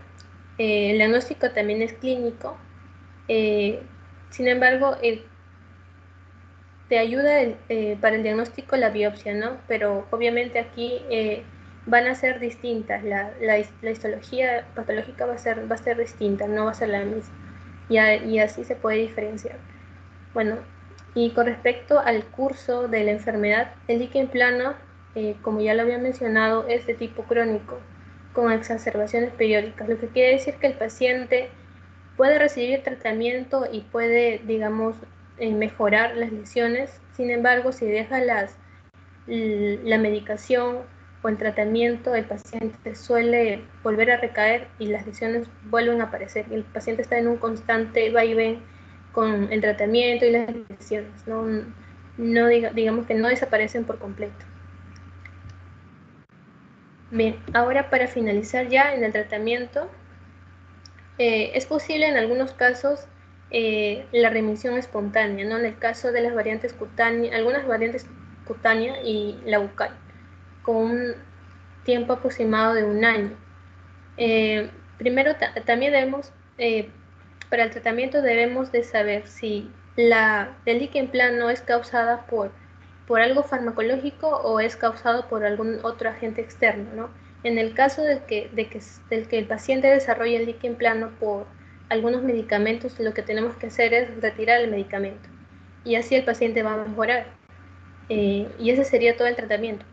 el diagnóstico también es clínico. Sin embargo, te ayuda para el diagnóstico la biopsia, ¿no? Pero obviamente aquí van a ser distintas. La histología patológica va a ser distinta, no va a ser la misma. Y así se puede diferenciar. Bueno, y con respecto al curso de la enfermedad, el líquen plano, como ya lo había mencionado, es de tipo crónico, con exacerbaciones periódicas, lo que quiere decir que el paciente puede recibir tratamiento y puede, digamos, mejorar las lesiones. Sin embargo, si deja la medicación o el tratamiento, el paciente suele volver a recaer y las lesiones vuelven a aparecer. El paciente está en un constante vaivén con el tratamiento y las lesiones, digamos que no desaparecen por completo. Bien, ahora para finalizar ya en el tratamiento, es posible en algunos casos la remisión espontánea, ¿no? En el caso de las variantes cutáneas, algunas variantes cutáneas y la bucal, con un tiempo aproximado de 1 año. Primero, también para el tratamiento debemos de saber si el líquen plano es causada por algo farmacológico o es causado por algún otro agente externo, ¿no? En el caso del que el paciente desarrolle el líquen plano por algunos medicamentos, lo que tenemos que hacer es retirar el medicamento y así el paciente va a mejorar. Y ese sería todo el tratamiento.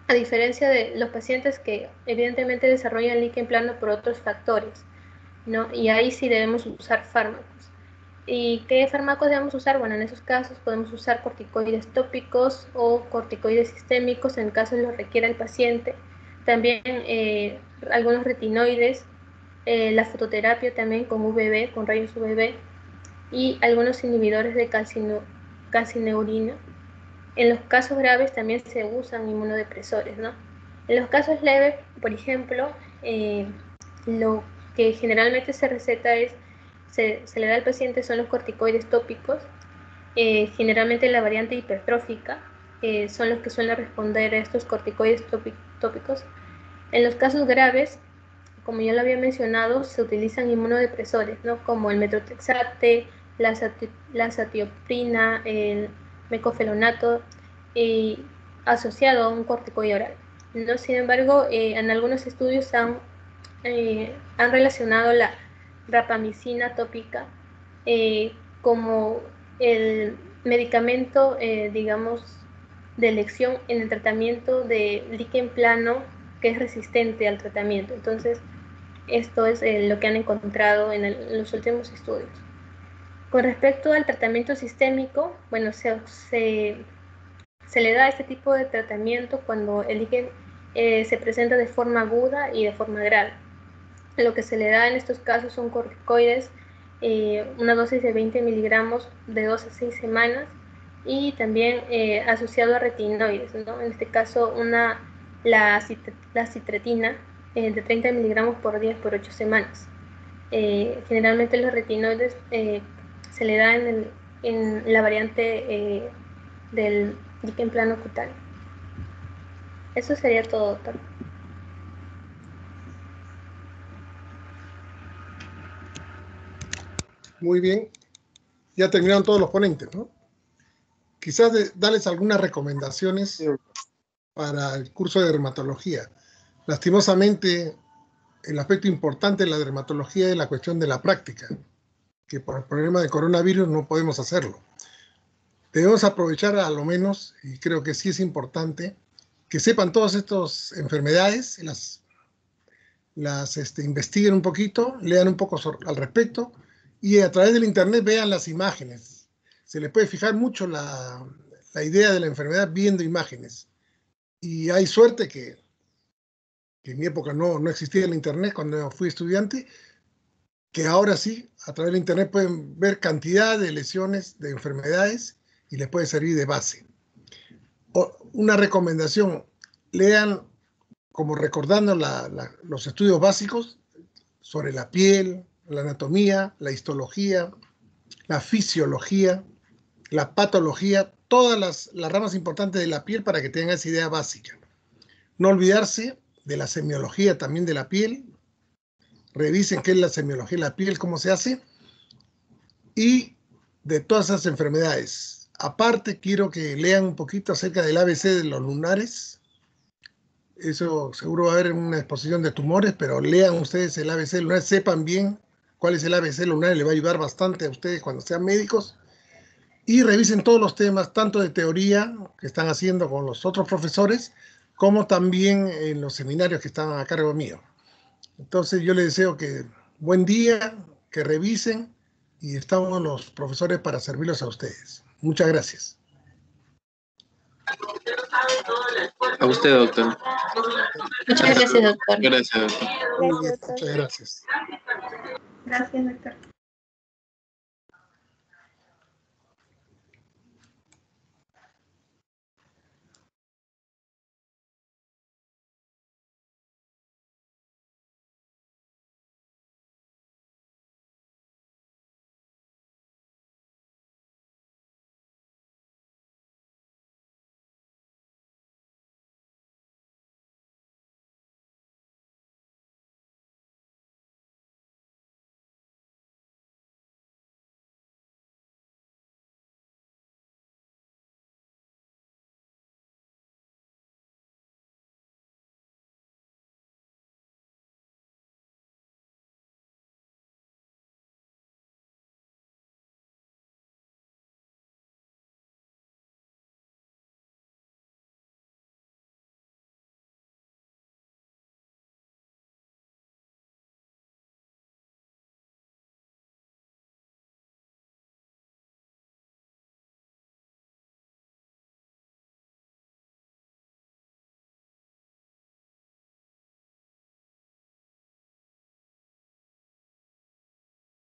A diferencia de los pacientes que evidentemente desarrollan líquen plano por otros factores, ¿no? Y ahí sí debemos usar fármacos. ¿Y qué fármacos debemos usar? Bueno, en esos casos podemos usar corticoides tópicos o corticoides sistémicos en caso lo requiera el paciente. También algunos retinoides, la fototerapia también con UVB, con rayos UVB y algunos inhibidores de calcineurina En los casos graves también se usan inmunodepresores, ¿no? En los casos leves, por ejemplo, lo que generalmente se receta es, se le da al paciente son los corticoides tópicos, generalmente la variante hipertrófica, son los que suelen responder a estos corticoides tópicos. En los casos graves, como ya lo había mencionado, se utilizan inmunodepresores, ¿no? Como el metotrexate, la azatioprina, el mecofelonato, asociado a un corticoide oral, ¿no? Sin embargo, en algunos estudios han relacionado la rapamicina tópica como el medicamento, digamos, de elección en el tratamiento de líquen plano que es resistente al tratamiento. Entonces, esto es lo que han encontrado en los últimos estudios. Con respecto al tratamiento sistémico, bueno, se le da este tipo de tratamiento cuando el líquen se presenta de forma aguda y de forma grave. Lo que se le da en estos casos son corticoides, una dosis de 20 miligramos de 2 a 6 semanas y también asociado a retinoides, ¿no? En este caso la citretina de 30 miligramos por día por 8 semanas. Generalmente los retinoides se le da en la variante del líquen plano cutáneo. Eso sería todo, doctor. Muy bien. Ya terminaron todos los ponentes, ¿no? Quizás darles algunas recomendaciones para el curso de dermatología. Lastimosamente, el aspecto importante de la dermatología es la cuestión de la práctica, que por el problema de coronavirus no podemos hacerlo. Debemos aprovechar a lo menos, y creo que sí es importante, que sepan todas estas enfermedades, las investiguen un poquito, lean un poco al respecto, y a través del internet vean las imágenes. Se les puede fijar mucho la idea de la enfermedad viendo imágenes. Y hay suerte que en mi época no existía el internet cuando fui estudiante, que ahora sí, a través del internet pueden ver cantidad de lesiones, de enfermedades, y les puede servir de base. Una recomendación, lean como recordando los estudios básicos sobre la piel, la anatomía, la histología, la fisiología, la patología, todas las ramas importantes de la piel para que tengan esa idea básica. No olvidarse de la semiología también de la piel. Revisen qué es la semiología de la piel, cómo se hace, y de todas esas enfermedades. Aparte, quiero que lean un poquito acerca del ABC de los lunares. Eso seguro va a haber una exposición de tumores, pero lean ustedes el ABC lunar, sepan bien cuál es el ABC lunar, le va a ayudar bastante a ustedes cuando sean médicos. Y revisen todos los temas, tanto de teoría que están haciendo con los otros profesores, como también en los seminarios que están a cargo mío. Entonces yo les deseo que buen día, que revisen, y estamos los profesores para servirlos a ustedes. Muchas gracias. A usted, doctor. Muchas gracias, doctor. Gracias, doctor. Muy bien, muchas gracias. Gracias, doctor.